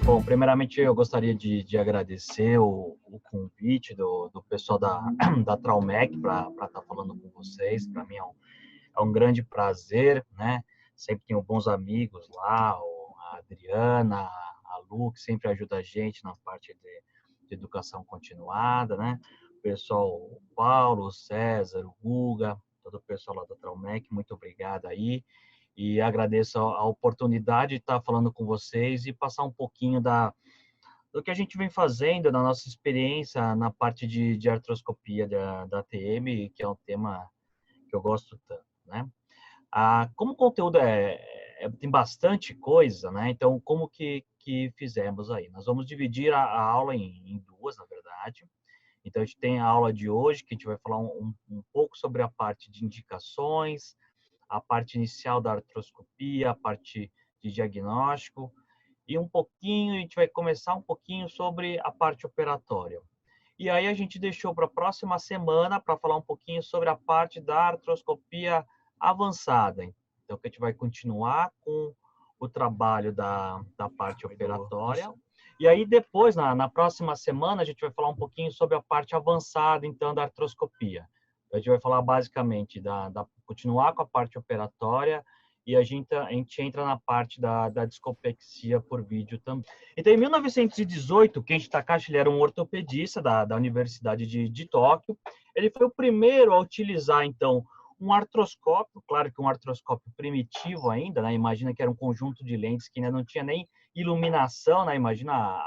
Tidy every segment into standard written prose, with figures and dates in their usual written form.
Bom, primeiramente eu gostaria de agradecer o convite do pessoal da Traumec para estar falando com vocês. Para mim é um grande prazer, né? Sempre tenho bons amigos lá, a Adriana, a Lu, que sempre ajuda a gente na parte de educação continuada, né? O pessoal, o Paulo, o César, o Guga, todo o pessoal lá da Traumec, muito obrigado aí. E agradeço a oportunidade de estar falando com vocês e passar um pouquinho do que a gente vem fazendo, da nossa experiência na parte de artroscopia da ATM, que é um tema que eu gosto tanto, né? Como o conteúdo tem bastante coisa, né? Então, como que fizemos aí? Nós vamos dividir a aula em duas, na verdade. Então, a gente tem a aula de hoje, que a gente vai falar um pouco sobre a parte de indicações, a parte inicial da artroscopia, a parte de diagnóstico, e um pouquinho, a gente vai começar um pouquinho sobre a parte operatória. E aí a gente deixou para a próxima semana para falar um pouquinho sobre a parte da artroscopia avançada. Então, que a gente vai continuar com o trabalho da parte operatória. E aí depois, na próxima semana, a gente vai falar um pouquinho sobre a parte avançada, então, da artroscopia. A gente vai falar basicamente continuar com a parte operatória e a gente entra na parte da discopexia por vídeo também. Então, em 1918, Kenji Takashi ele era um ortopedista da Universidade de Tóquio. Ele foi o primeiro a utilizar, então, um artroscópio, claro que um artroscópio primitivo ainda, né? Imagina que era um conjunto de lentes que ainda não tinha nem iluminação, né? Imagina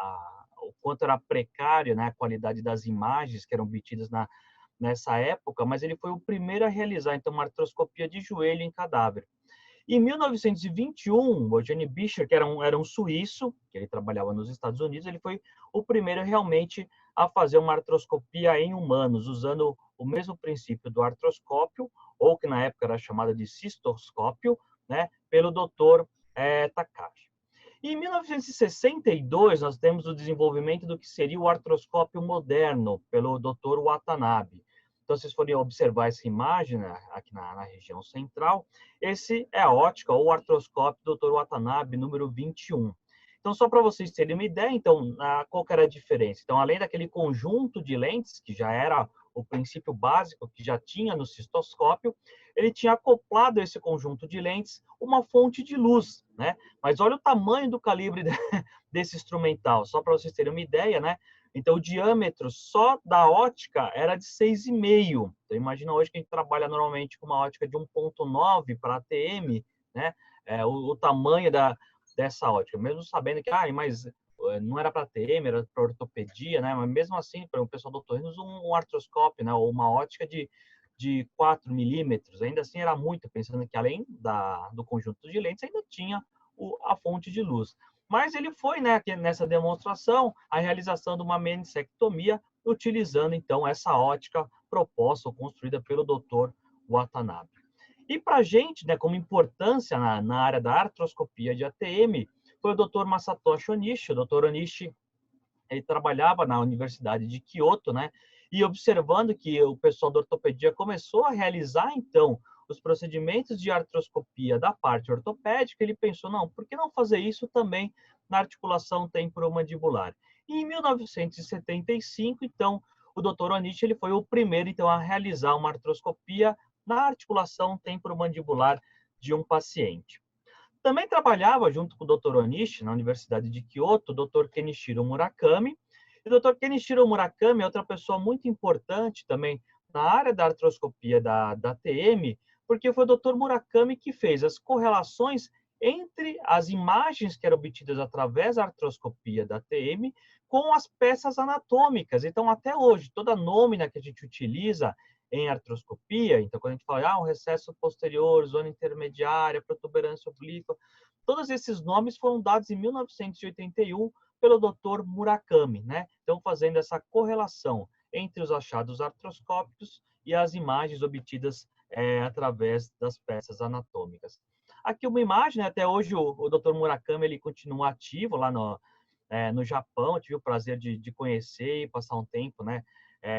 o quanto era precário, né? A qualidade das imagens que eram obtidas nessa época, mas ele foi o primeiro a realizar, então, uma artroscopia de joelho em cadáver. Em 1921, o Eugene Bischer, que era um suíço, que ele trabalhava nos Estados Unidos, ele foi o primeiro realmente a fazer uma artroscopia em humanos, usando o mesmo princípio do artroscópio, ou que na época era chamada de cistoscópio, né, pelo Dr. Takashi. E em 1962, nós temos o desenvolvimento do que seria o artroscópio moderno, pelo Dr. Watanabe. Então, se vocês forem observar essa imagem, né, aqui na região central, esse é a ótica ou artroscópio do Dr. Watanabe, número 21. Então, só para vocês terem uma ideia, então, qual que era a diferença? Então, além daquele conjunto de lentes, que já era o princípio básico que já tinha no cistoscópio, ele tinha acoplado a esse conjunto de lentes uma fonte de luz, né? Mas olha o tamanho do calibre desse instrumental, só para vocês terem uma ideia, né? Então, o diâmetro só da ótica era de 6,5. Então, imagina hoje que a gente trabalha normalmente com uma ótica de 1,9 para ATM, né? O tamanho dessa ótica, mesmo sabendo que, mas não era para ATM, era para ortopedia, né? Mas mesmo assim, para o pessoal do otorrino usa um artroscópio, né? Ou uma ótica de 4 milímetros. Ainda assim, era muito, pensando que além do conjunto de lentes, ainda tinha a fonte de luz. Mas ele foi, né, nessa demonstração, a realização de uma meniscectomia, utilizando, então, essa ótica proposta ou construída pelo Dr. Watanabe. E para a gente, né, como importância na área da artroscopia de ATM, foi o Dr. Masatoshi Onishi. O Dr. Onishi, ele trabalhava na Universidade de Kyoto, né, e observando que o pessoal da ortopedia começou a realizar, então, os procedimentos de artroscopia da parte ortopédica, ele pensou, não, por que não fazer isso também na articulação temporomandibular? E em 1975, então, o Dr. Onishi ele foi o primeiro, então, a realizar uma artroscopia na articulação temporomandibular de um paciente. Também trabalhava junto com o Dr. Onishi, na Universidade de Kyoto, o Dr. Kenichiro Murakami. E o Dr. Kenichiro Murakami é outra pessoa muito importante também na área da artroscopia da TM, porque foi o Dr. Murakami que fez as correlações entre as imagens que eram obtidas através da artroscopia da TM com as peças anatômicas. Então, até hoje, toda nômina que a gente utiliza em artroscopia, então quando a gente fala, um recesso posterior, zona intermediária, protuberância oblíqua, todos esses nomes foram dados em 1981 pelo Dr. Murakami, né? Então fazendo essa correlação entre os achados artroscópicos e as imagens obtidas através das peças anatômicas. Aqui uma imagem, né? Até hoje o Dr. Murakami ele continua ativo lá no Japão. Eu tive o prazer de conhecer e passar um tempo, né,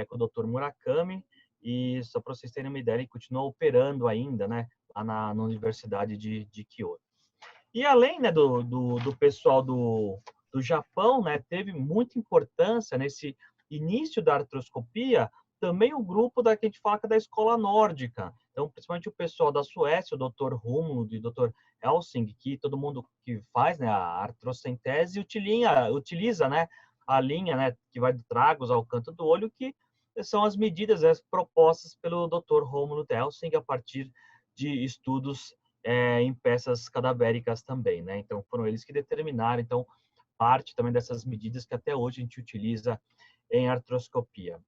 com o Dr. Murakami. E só para vocês terem uma ideia, ele continua operando ainda, né, lá na Universidade de Kyoto. E além, né, do pessoal do Japão, né, teve muita importância nesse início da artroscopia, também o grupo da que a gente fala que é da escola nórdica. Então, principalmente o pessoal da Suécia, o Dr. Rumlund e o Dr. Helsing, que todo mundo que faz, né, a artrocentese utiliza, né, a linha, né, que vai do tragus ao canto do olho, que são as medidas, né, propostas pelo Dr. Rumlund Helsing a partir de estudos em peças cadavéricas também, né? Então, foram eles que determinaram, então, parte também dessas medidas que até hoje a gente utiliza em artroscopia.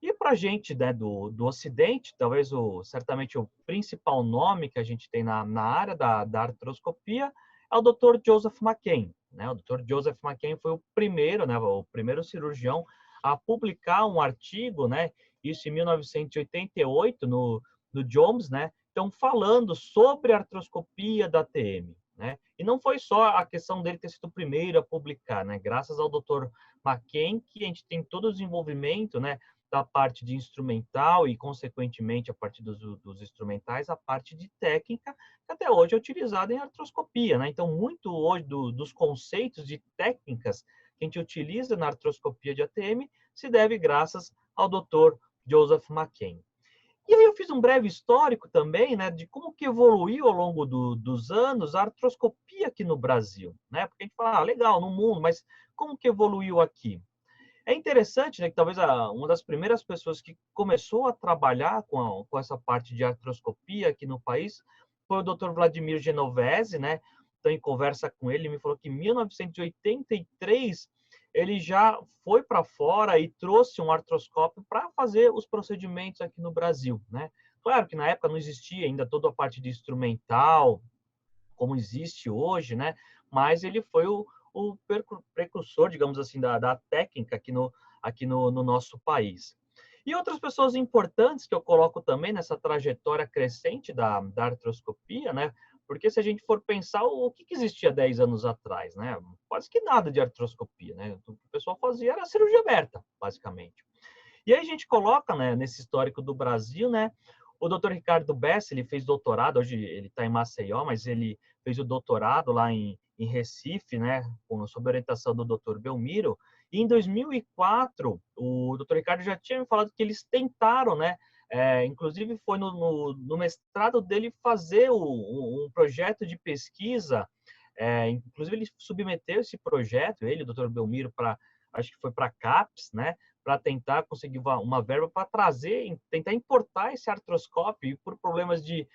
E para a gente, né, do Ocidente, talvez certamente o principal nome que a gente tem na área da artroscopia é o Dr. Joseph McCain, né? O Dr. Joseph McCain foi o primeiro, né, o primeiro cirurgião a publicar um artigo, né, isso em 1988 no JOMS, né? Então, falando sobre a artroscopia da TM, né? E não foi só a questão dele ter sido o primeiro a publicar, né? Graças ao Dr. McCain, que a gente tem todo o desenvolvimento, né, da parte de instrumental e, consequentemente, a partir dos instrumentais, a parte de técnica, que até hoje é utilizada em artroscopia, né? Então, muito hoje dos conceitos de técnicas que a gente utiliza na artroscopia de ATM se deve graças ao Dr. Joseph McCain. E aí eu fiz um breve histórico também, né, de como que evoluiu ao longo dos anos a artroscopia aqui no Brasil, né? Porque a gente fala, legal, no mundo, mas como que evoluiu aqui? É interessante, né, que talvez uma das primeiras pessoas que começou a trabalhar com essa parte de artroscopia aqui no país foi o Dr. Vladimir Genovese, né? Então, em conversa com ele, ele me falou que em 1983 ele já foi para fora e trouxe um artroscópio para fazer os procedimentos aqui no Brasil, né? Claro que na época não existia ainda toda a parte de instrumental, como existe hoje, né? Mas ele foi o precursor, digamos assim, da técnica aqui no nosso país. E outras pessoas importantes que eu coloco também nessa trajetória crescente da artroscopia, né? Porque se a gente for pensar o que existia 10 anos atrás, né? Quase que nada de artroscopia, né? O que o pessoal fazia era cirurgia aberta, basicamente. E aí a gente coloca, né, nesse histórico do Brasil, né, o Dr. Ricardo Bessa, ele fez doutorado, hoje ele está em Maceió, mas ele fez o doutorado lá em Recife, né, sob orientação do Dr. Belmiro, e em 2004, o Dr. Ricardo já tinha me falado que eles tentaram, né, inclusive foi no mestrado dele fazer um projeto de pesquisa, inclusive ele submeteu esse projeto, ele, o Dr. Belmiro, acho que foi para a CAPES, né, para tentar conseguir uma verba para trazer, tentar importar esse artroscópio, e por problemas de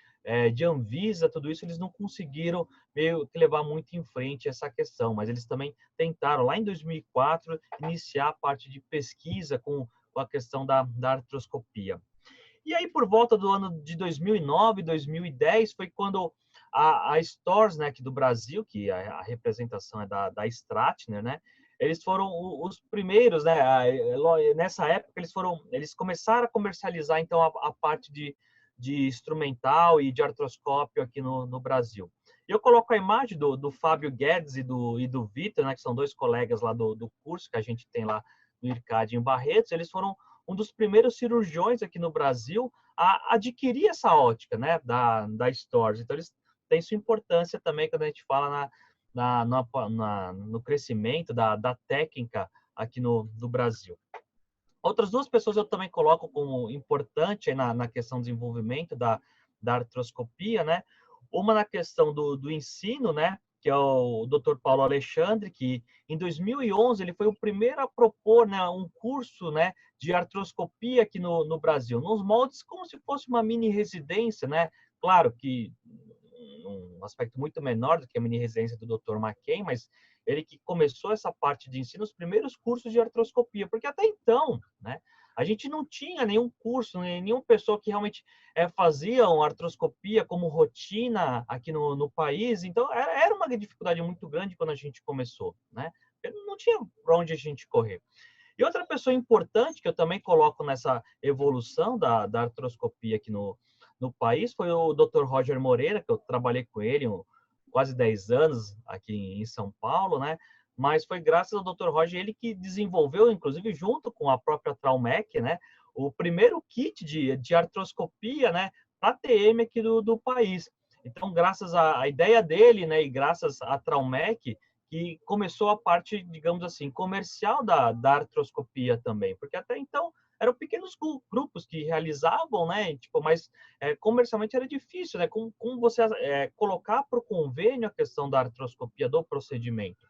Anvisa, tudo isso, eles não conseguiram meio que levar muito em frente essa questão, mas eles também tentaram, lá em 2004, iniciar a parte de pesquisa com a questão da artroscopia. E aí, por volta do ano de 2009, 2010, foi quando a Stores, né, aqui do Brasil, que a representação é da Stratner, né, eles foram os primeiros, né, nessa época eles começaram a comercializar, então, a parte de instrumental e de artroscópio aqui no Brasil. Eu coloco a imagem do Fábio Guedes e do Vitor, né, que são dois colegas lá do curso que a gente tem lá no IRCAD em Barretos. Eles foram um dos primeiros cirurgiões aqui no Brasil a adquirir essa ótica, né, da Stores. Então, eles têm sua importância também quando a gente fala no crescimento da técnica aqui no Brasil. Outras duas pessoas eu também coloco como importante na questão do desenvolvimento da artroscopia, né? Uma na questão do ensino, né? Que é o Dr. Paulo Alexandre, que em 2011 ele foi o primeiro a propor, né, um curso, né, de artroscopia aqui no Brasil, nos moldes como se fosse uma mini residência, né? Claro que um aspecto muito menor do que a mini residência do Dr. McCain, mas ele que começou essa parte de ensino, os primeiros cursos de artroscopia, porque até então, né, a gente não tinha nenhum curso, nenhuma pessoa que realmente fazia uma artroscopia como rotina aqui no país, então era uma dificuldade muito grande quando a gente começou, né? Não tinha para onde a gente correr. E outra pessoa importante que eu também coloco nessa evolução da artroscopia aqui no país foi o Dr. Roger Moreira, que eu trabalhei com ele quase 10 anos aqui em São Paulo, né? Mas foi graças ao Dr. Roger, ele que desenvolveu, inclusive junto com a própria Traumec, né, o primeiro kit de artroscopia, né, para TM aqui do país. Então, graças à ideia dele, né, e graças à Traumec, que começou a parte, digamos assim, comercial da artroscopia também, porque até então eram pequenos grupos que realizavam, né? Tipo, mas comercialmente era difícil, né? Como você colocar para o convênio a questão da artroscopia do procedimento.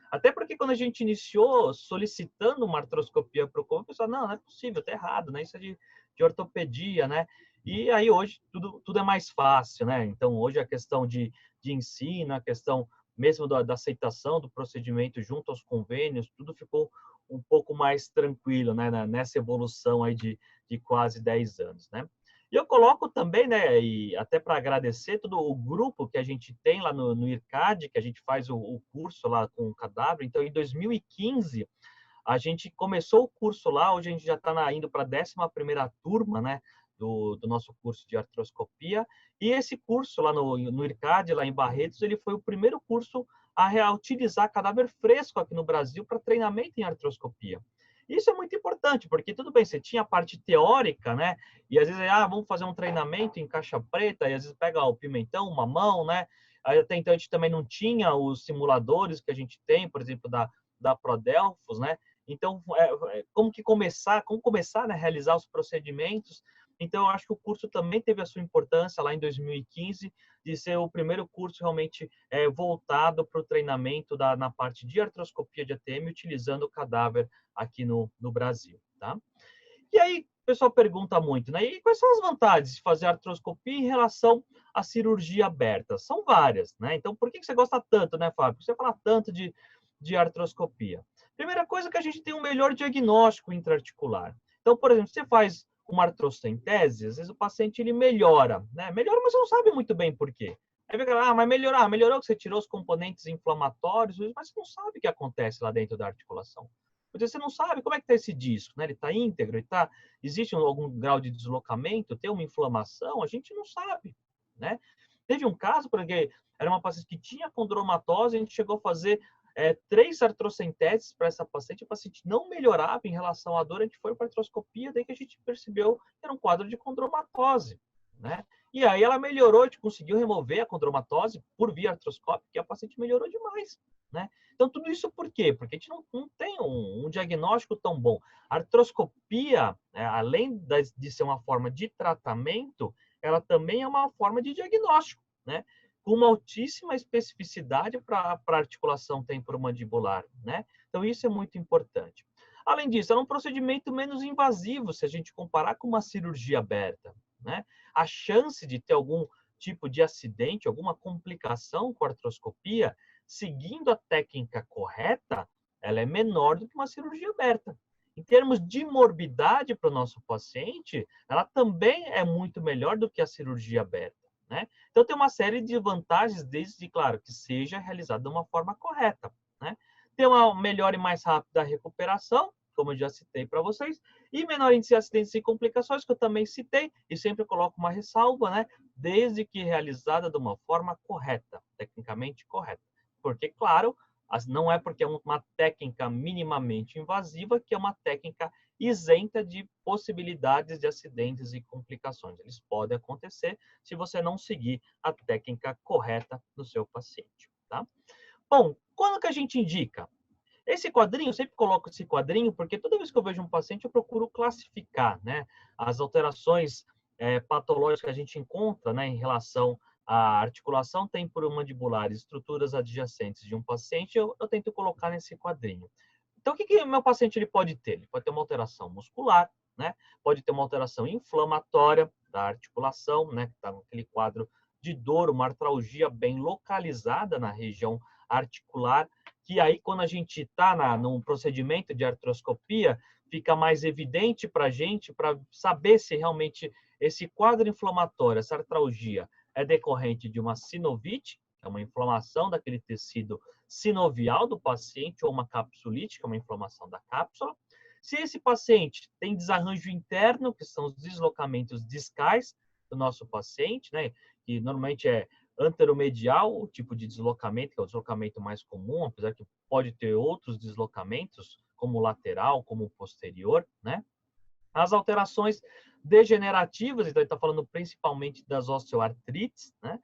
Até porque quando a gente iniciou solicitando uma artroscopia para o corpo, o pessoal, não é possível, está errado, né? Isso é de ortopedia, né? E aí hoje tudo é mais fácil, né? Então hoje a questão de ensino, a questão mesmo da aceitação do procedimento junto aos convênios, tudo ficou um pouco mais tranquilo, né? Nessa evolução aí de quase 10 anos, né? E eu coloco também, né, e até para agradecer todo o grupo que a gente tem lá no IRCAD, que a gente faz o curso lá com o cadáver. Então, em 2015, a gente começou o curso lá, hoje a gente já está indo para a 11ª turma, né, do nosso curso de artroscopia. E esse curso lá no IRCAD, lá em Barretos, ele foi o primeiro curso a utilizar cadáver fresco aqui no Brasil para treinamento em artroscopia. Isso é muito importante, porque tudo bem, você tinha a parte teórica, né? E às vezes, vamos fazer um treinamento em caixa preta, e às vezes pega o pimentão, o mamão, né? Aí, até então a gente também não tinha os simuladores que a gente tem, por exemplo, da Prodelphos, né? Então, como começar, né, a realizar os procedimentos. Então, eu acho que o curso também teve a sua importância lá em 2015, de ser o primeiro curso realmente voltado para o treinamento na parte de artroscopia de ATM, utilizando o cadáver aqui no Brasil, tá? E aí, o pessoal pergunta muito, né? E quais são as vantagens de fazer artroscopia em relação à cirurgia aberta? São várias, né? Então, por que você gosta tanto, né, Fábio? Você fala tanto de artroscopia. Primeira coisa que a gente tem um melhor diagnóstico intraarticular. Então, por exemplo, você faz uma artrocentese, às vezes o paciente ele melhora, né? Melhora, mas você não sabe muito bem por quê. Aí vem mas melhorou que você tirou os componentes inflamatórios, mas você não sabe o que acontece lá dentro da articulação. Porque você não sabe como é que está esse disco, né? Ele está íntegro, existe algum grau de deslocamento, tem uma inflamação, a gente não sabe, né? Teve um caso, porque era uma paciente que tinha condromatose, a gente chegou a fazer 3 artrocenteses para essa paciente, a paciente não melhorava em relação à dor, a gente foi para a artroscopia, daí que a gente percebeu que era um quadro de condromatose, né? E aí ela melhorou, a gente conseguiu remover a condromatose por via artroscópica e a paciente melhorou demais, né? Então, tudo isso por quê? Porque a gente não tem um diagnóstico tão bom. A artroscopia, além de ser uma forma de tratamento, ela também é uma forma de diagnóstico, né? Com uma altíssima especificidade para a articulação temporomandibular, né? Então, isso é muito importante. Além disso, é um procedimento menos invasivo se a gente comparar com uma cirurgia aberta, né? A chance de ter algum tipo de acidente, alguma complicação com a artroscopia, seguindo a técnica correta, ela é menor do que uma cirurgia aberta. Em termos de morbidade para o nosso paciente, ela também é muito melhor do que a cirurgia aberta, né? Então, tem uma série de vantagens, desde, claro, que seja realizada de uma forma correta, né? Tem uma melhor e mais rápida recuperação, como eu já citei para vocês, e menor índice de acidentes e complicações, que eu também citei, e sempre coloco uma ressalva, né? Desde que realizada de uma forma correta, tecnicamente correta. Porque, claro, não é porque é uma técnica minimamente invasiva que é uma técnica isenta de possibilidades de acidentes e complicações. Eles podem acontecer se você não seguir a técnica correta do seu paciente, tá? Bom, quando que a gente indica? Esse quadrinho, eu sempre coloco esse quadrinho, porque toda vez que eu vejo um paciente, eu procuro classificar, né, as alterações patológicas que a gente encontra, né, em relação à articulação temporomandibular, estruturas adjacentes de um paciente, eu tento colocar nesse quadrinho. Então, o que o meu paciente ele pode ter? Ele pode ter uma alteração muscular, né? Pode ter uma alteração inflamatória da articulação, né? Que está naquele quadro de dor, uma artralgia bem localizada na região articular, que aí, quando a gente está num procedimento de artroscopia, fica mais evidente para a gente, para saber se realmente esse quadro inflamatório, essa artralgia, é decorrente de uma sinovite, que é uma inflamação daquele tecido sinovial do paciente, ou uma capsulite, que é uma inflamação da cápsula. Se esse paciente tem desarranjo interno, que são os deslocamentos discais do nosso paciente, né, que normalmente é anteromedial, o tipo de deslocamento, que é o deslocamento mais comum, apesar que pode ter outros deslocamentos, como lateral, como posterior, né? As alterações degenerativas, então ele está falando principalmente das osteoartrites, né?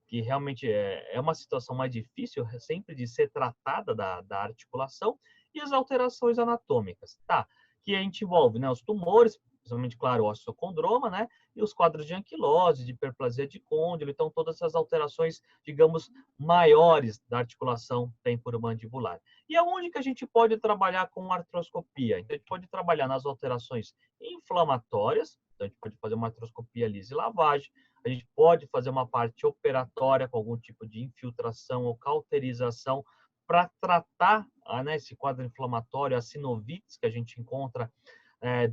que realmente é uma situação mais difícil sempre de ser tratada da articulação, e as alterações anatômicas, tá? Que a gente envolve, né, os tumores, principalmente, claro, o osteocondroma, né? E os quadros de anquilose, de hiperplasia de côndilo, então todas essas alterações, digamos, maiores da articulação temporomandibular. E aonde que a gente pode trabalhar com artroscopia? Então, a gente pode trabalhar nas alterações inflamatórias, então a gente pode fazer uma artroscopia lisa e lavagem, a gente pode fazer uma parte operatória com algum tipo de infiltração ou cauterização para tratar né, esse quadro inflamatório, as sinovites que a gente encontra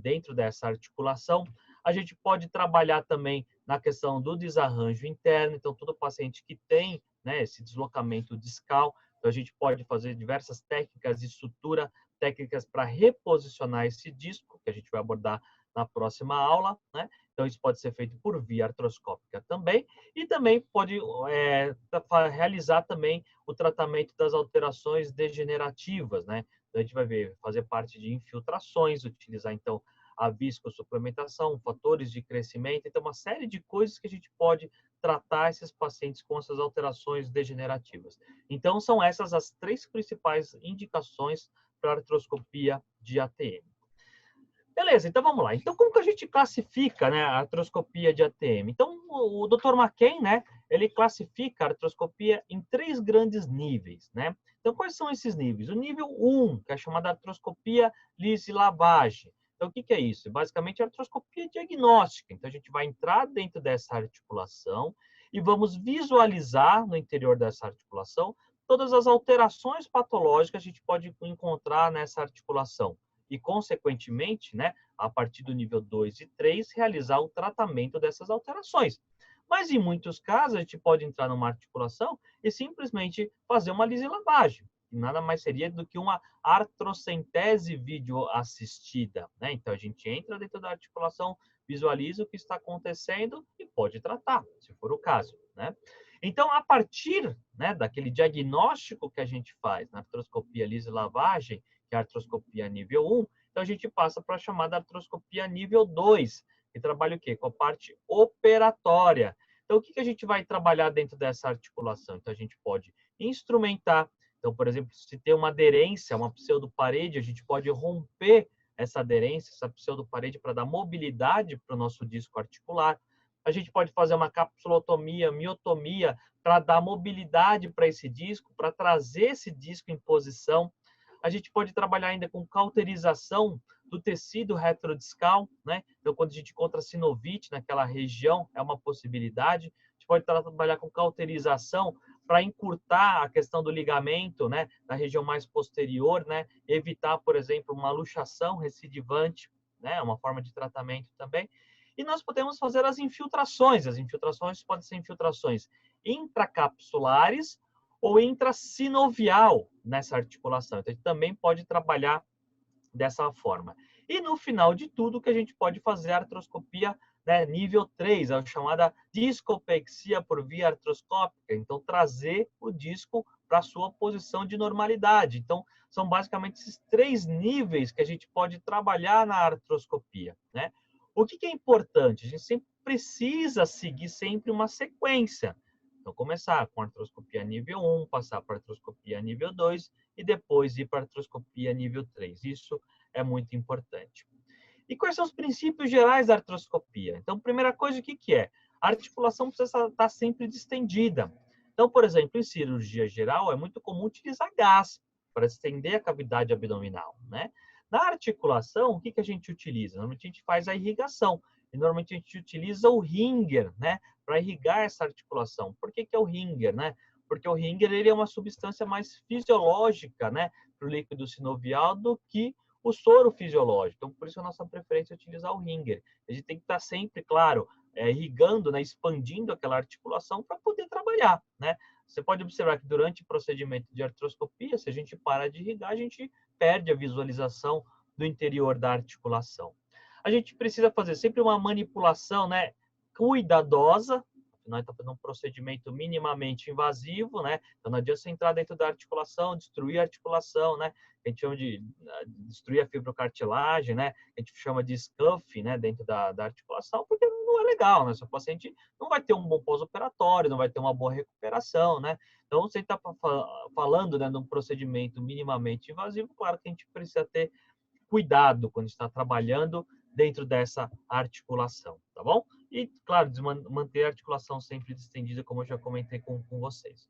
dentro dessa articulação. A gente pode trabalhar também na questão do desarranjo interno, então todo paciente que tem né, esse deslocamento discal, então a gente pode fazer diversas técnicas de sutura, técnicas para reposicionar esse disco, que a gente vai abordar na próxima aula, né? Então, isso pode ser feito por via artroscópica também, e também pode realizar também o tratamento das alterações degenerativas, né? Então, a gente vai ver, fazer parte de infiltrações, utilizar, então, a viscosuplementação, fatores de crescimento, então, uma série de coisas que a gente pode tratar esses pacientes com essas alterações degenerativas. Então, são essas as 3 principais indicações para artroscopia de ATM. Beleza, então vamos lá. Então, como que a gente classifica, né, a artroscopia de ATM? Então, o Dr. McKen, né, ele classifica a artroscopia em 3 grandes níveis, né? Então, quais são esses níveis? O nível 1, que é chamada artroscopia lisa e lavagem. Então, o que que é isso? Basicamente, a artroscopia diagnóstica. Então, a gente vai entrar dentro dessa articulação e vamos visualizar no interior dessa articulação todas as alterações patológicas que a gente pode encontrar nessa articulação e, consequentemente, né, a partir do nível 2 e 3, realizar o tratamento dessas alterações. Mas, em muitos casos, a gente pode entrar numa articulação e simplesmente fazer uma lisolavagem, que nada mais seria do que uma artrocentese videoassistida, né? Então, a gente entra dentro da articulação, visualiza o que está acontecendo e pode tratar, se for o caso, né? Então, a partir né, daquele diagnóstico que a gente faz na artroscopia liso-lavagem, que é a artroscopia nível 1, então a gente passa para a chamada artroscopia nível 2, que trabalha o quê? Com a parte operatória. Então, o que a gente vai trabalhar dentro dessa articulação? Então, a gente pode instrumentar. Então, por exemplo, se tem uma aderência, uma pseudoparede, a gente pode romper essa aderência, essa pseudoparede, para dar mobilidade para o nosso disco articular. A gente pode fazer uma capsulotomia, miotomia, para dar mobilidade para esse disco, para trazer esse disco em posição. A gente pode trabalhar ainda com cauterização do tecido retrodiscal, né? Então, quando a gente encontra sinovite naquela região, é uma possibilidade. A gente pode trabalhar com cauterização para encurtar a questão do ligamento, né? Na região mais posterior, né? Evitar, por exemplo, uma luxação recidivante, né? Uma forma de tratamento também. E nós podemos fazer as infiltrações. As infiltrações podem ser infiltrações intracapsulares ou intrasinovial nessa articulação. Então, a gente também pode trabalhar dessa forma. E no final de tudo, que a gente pode fazer a artroscopia né, nível 3, a chamada discopexia por via artroscópica. Então, trazer o disco para a sua posição de normalidade. Então, são basicamente esses 3 níveis que a gente pode trabalhar na artroscopia. Né? O que é importante? A gente sempre precisa seguir sempre uma sequência. Então, começar com artroscopia nível 1, passar para artroscopia nível 2 e depois ir para artroscopia nível 3. Isso é muito importante. E quais são os princípios gerais da artroscopia? Então, primeira coisa, o que é? A articulação precisa estar sempre distendida. Então, por exemplo, em cirurgia geral, é muito comum utilizar gás para estender a cavidade abdominal, né? Na articulação, o que a gente utiliza? Normalmente a gente faz a irrigação. E normalmente a gente utiliza o ringer, né? Para irrigar essa articulação. Por que é o ringer, né? Porque o ringer ele é uma substância mais fisiológica, né? Para o líquido sinovial do que o soro fisiológico. Então, por isso a nossa preferência é utilizar o ringer. A gente tem que estar sempre, claro, irrigando, né, expandindo aquela articulação para poder trabalhar, né? Você pode observar que durante o procedimento de artroscopia, se a gente para de irrigar, a gente perde a visualização do interior da articulação. A gente precisa fazer sempre uma manipulação, né, cuidadosa. Nós estamos fazendo um procedimento minimamente invasivo, né? Então não adianta você entrar dentro da articulação, destruir a articulação, né? A gente chama de destruir a fibrocartilagem, né? A gente chama de scuff, né? Dentro da articulação, porque não é legal, né? Seu paciente não vai ter um bom pós-operatório, não vai ter uma boa recuperação, né? Então, você está falando, né, de um procedimento minimamente invasivo, claro que a gente precisa ter cuidado quando está trabalhando dentro dessa articulação, tá bom? E, claro, manter a articulação sempre distendida, como eu já comentei com vocês.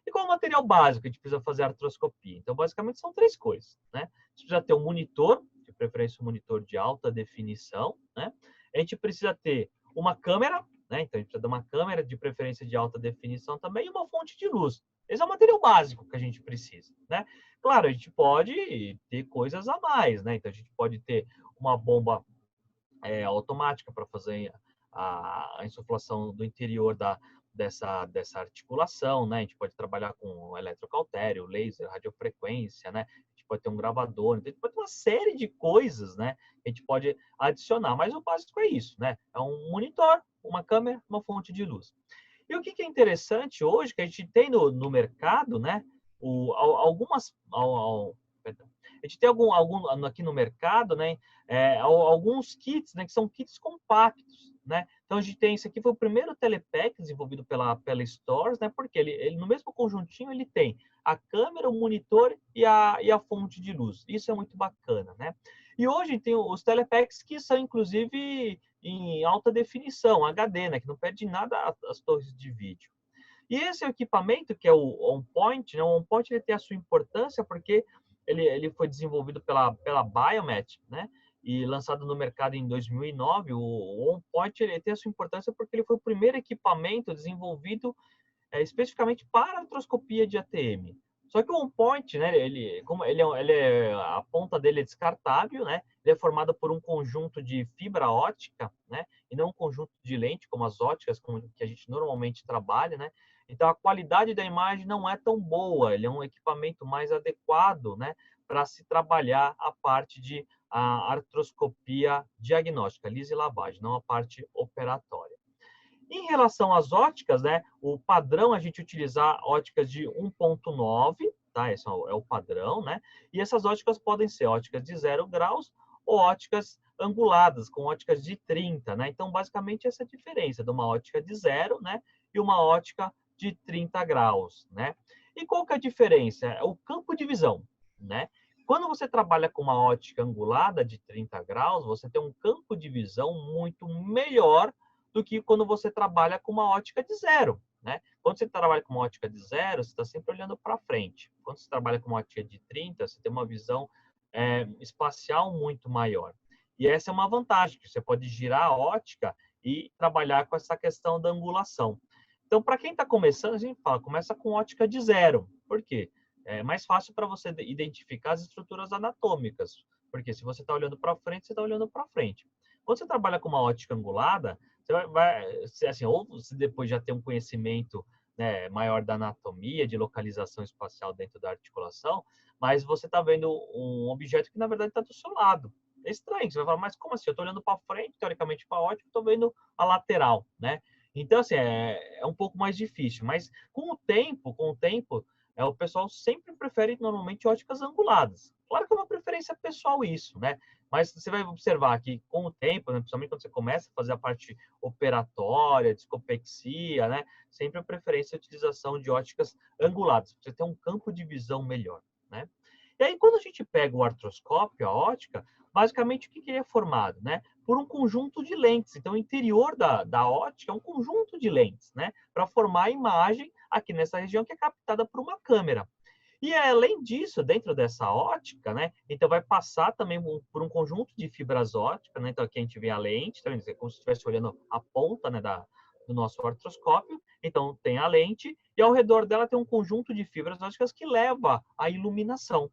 E qual é o material básico que a gente precisa fazer a artroscopia? Então, basicamente, são 3 coisas, né? A gente precisa ter um monitor, de preferência um monitor de alta definição, né? A gente precisa ter uma câmera, né? Então, a gente precisa de uma câmera, de preferência de alta definição também, e uma fonte de luz. Esse é o material básico que a gente precisa, né? Claro, a gente pode ter coisas a mais, né? Então, a gente pode ter uma bomba automática para fazer a insuflação do interior dessa articulação, né? A gente pode trabalhar com eletrocautério, laser, radiofrequência, né? A gente pode ter um gravador, então a gente pode ter uma série de coisas, né? A gente pode adicionar, mas o básico é isso, né? É um monitor, uma câmera, uma fonte de luz. E o que é interessante hoje, que a gente tem no mercado, né? Perdão. A gente tem algum aqui no mercado, né? Alguns kits, né? Que são kits compactos, né? Então a gente tem esse aqui foi o primeiro telepack desenvolvido pela Stores, né? Porque ele no mesmo conjuntinho ele tem a câmera, o monitor e a fonte de luz. Isso é muito bacana, né? E hoje tem os telepacks que são inclusive em alta definição, HD, né? Que não perde nada as torres de vídeo. E esse equipamento, que é o OnPoint, né? O OnPoint ele tem a sua importância porque ele foi desenvolvido pela Biomet, né? E lançado no mercado em 2009. O OnPoint ele tem a sua importância porque ele foi o primeiro equipamento desenvolvido especificamente para artroscopia de ATM. Só que o OnPoint, né, como a ponta dele é descartável, né? Ele é formado por um conjunto de fibra ótica, né? E não um conjunto de lente, como as óticas que a gente normalmente trabalha, né? Então, a qualidade da imagem não é tão boa. Ele é um equipamento mais adequado, né? Para se trabalhar a parte de artroscopia diagnóstica, lise e lavagem, não a parte operatória. Em relação às óticas, né, o padrão é a gente utilizar óticas de 1.9, tá? Esse é o padrão, né? E essas óticas podem ser óticas de 0 graus ou óticas anguladas, com óticas de 30, né? Então, basicamente, essa é a diferença de uma ótica de 0, né? E uma ótica de 30 graus, né? E qual que é a diferença? É o campo de visão, né? Quando você trabalha com uma ótica angulada de 30 graus, você tem um campo de visão muito melhor do que quando você trabalha com uma ótica de 0, né? Quando você trabalha com uma ótica de 0, você está sempre olhando para frente. Quando você trabalha com uma ótica de 30, você tem uma visão espacial muito maior. E essa é uma vantagem, que você pode girar a ótica e trabalhar com essa questão da angulação. Então, para quem está começando, a gente fala, começa com ótica de 0. Por quê? É mais fácil para você identificar as estruturas anatômicas. Porque se você está olhando para frente, você está olhando para frente. Quando você trabalha com uma ótica angulada, você assim, ou você depois já tem um conhecimento, né, maior da anatomia, de localização espacial dentro da articulação, mas você está vendo um objeto que, na verdade, está do seu lado. É estranho, você vai falar, mas como assim? Eu estou olhando para frente, teoricamente para a ótica, estou vendo a lateral, né? Então, assim, é um pouco mais difícil, mas com o tempo, o pessoal sempre prefere, normalmente, óticas anguladas. Claro que é uma preferência pessoal isso, né? Mas você vai observar que, com o tempo, né, principalmente quando você começa a fazer a parte operatória, discopexia, né, sempre a preferência é a utilização de óticas anguladas, para você ter um campo de visão melhor, né? E aí, quando a gente pega o artroscópio, a ótica, basicamente o que ele é formado, né? Por um conjunto de lentes. Então, o interior da ótica é um conjunto de lentes, né? Para formar a imagem aqui nessa região que é captada por uma câmera. E além disso, dentro dessa ótica, né, então vai passar também por um conjunto de fibras ópticas, né, então aqui a gente vê a lente, tá vendo? É como se estivesse olhando a ponta, né, do nosso artroscópio, então tem a lente, e ao redor dela tem um conjunto de fibras ópticas que leva à iluminação.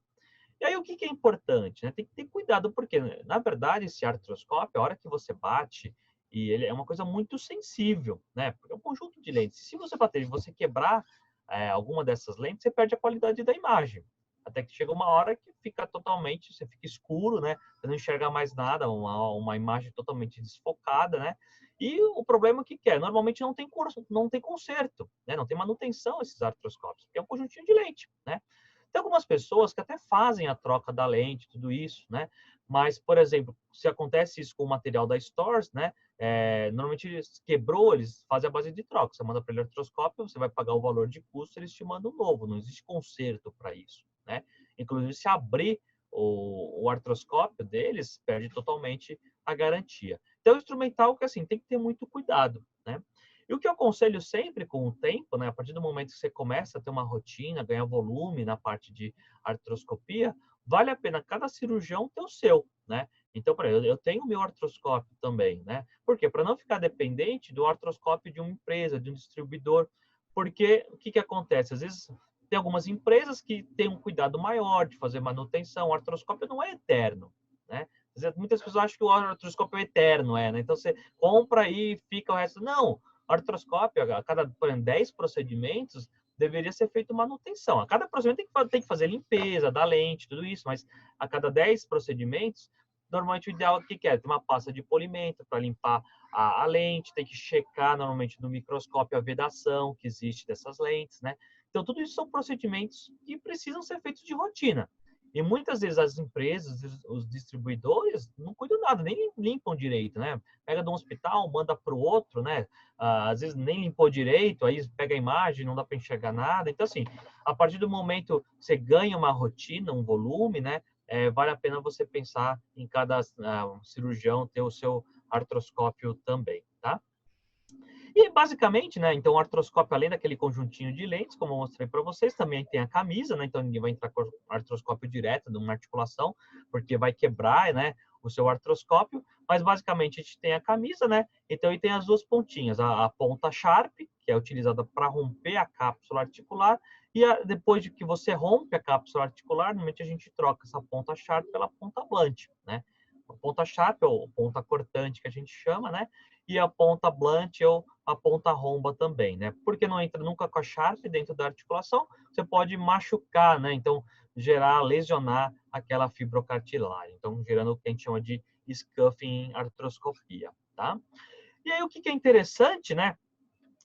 E aí o que é importante? Né? Tem que ter cuidado, porque, na verdade, esse artroscópio, a hora que você bate, e ele é uma coisa muito sensível, né? Porque é um conjunto de lentes. Se você bater e você quebrar alguma dessas lentes, você perde a qualidade da imagem. Até que chega uma hora que fica totalmente, você fica escuro, né? Você não enxerga mais nada, uma imagem totalmente desfocada, né? E o problema é que é? Normalmente não tem conserto, né? Não tem manutenção esses artroscópios, porque é um conjuntinho de lente, né? Tem algumas pessoas que até fazem a troca da lente, tudo isso, né? Mas, por exemplo, se acontece isso com o material da Stores, né? Normalmente eles quebrou, eles fazem a base de troca. Você manda para ele artroscópio, você vai pagar o valor de custo, eles te mandam um novo. Não existe conserto para isso, né? Inclusive, se abrir o artroscópio deles, perde totalmente a garantia. Então, o instrumental que assim tem que ter muito cuidado, né? E o que eu aconselho sempre com o tempo, né? A partir do momento que você começa a ter uma rotina, ganhar volume na parte de artroscopia, vale a pena cada cirurgião ter o seu, né? Então, por exemplo, eu tenho o meu artroscópio também, né? Por quê? Para não ficar dependente do artroscópio de uma empresa, de um distribuidor, porque o que que acontece? Às vezes tem algumas empresas que têm um cuidado maior de fazer manutenção. O artroscópio não é eterno, né? Muitas pessoas acham que o artroscópio é eterno, né? Então você compra e fica o resto. Não, artroscópio, a cada, por exemplo, 10 procedimentos, deveria ser feita manutenção. A cada procedimento tem que fazer limpeza da lente, tudo isso, mas a cada 10 procedimentos, normalmente o ideal é que é ter uma pasta de polimento para limpar a lente, tem que checar normalmente no microscópio a vedação que existe dessas lentes, né? Então, tudo isso são procedimentos que precisam ser feitos de rotina. E muitas vezes as empresas, os distribuidores, não cuidam nada, nem limpam direito, né? Pega de um hospital, manda para o outro, né? Às vezes nem limpou direito, aí pega a imagem, não dá para enxergar nada. Então, assim, a partir do momento que você ganha uma rotina, um volume, né? Vale a pena você pensar em cada cirurgião ter o seu artroscópio também, tá? E basicamente, né, então o artroscópio, além daquele conjuntinho de lentes, como eu mostrei para vocês, também tem a camisa, né, então ninguém vai entrar com artroscópio direto de uma articulação, porque vai quebrar, né, o seu artroscópio, mas basicamente a gente tem a camisa, né, então e tem as duas pontinhas, a ponta Sharp, que é utilizada para romper a cápsula articular, e depois de que você rompe a cápsula articular, normalmente a gente troca essa ponta Sharp pela ponta Blunt, né, a ponta Sharp, ou ponta cortante que a gente chama, né, e a ponta Blunt ou a ponta romba também, né? Porque não entra nunca com a Sharp dentro da articulação, você pode machucar, né? Então, lesionar aquela fibrocartilagem. Então, gerando o que a gente chama de scuffing em artroscopia, tá? E aí, o que é interessante, né?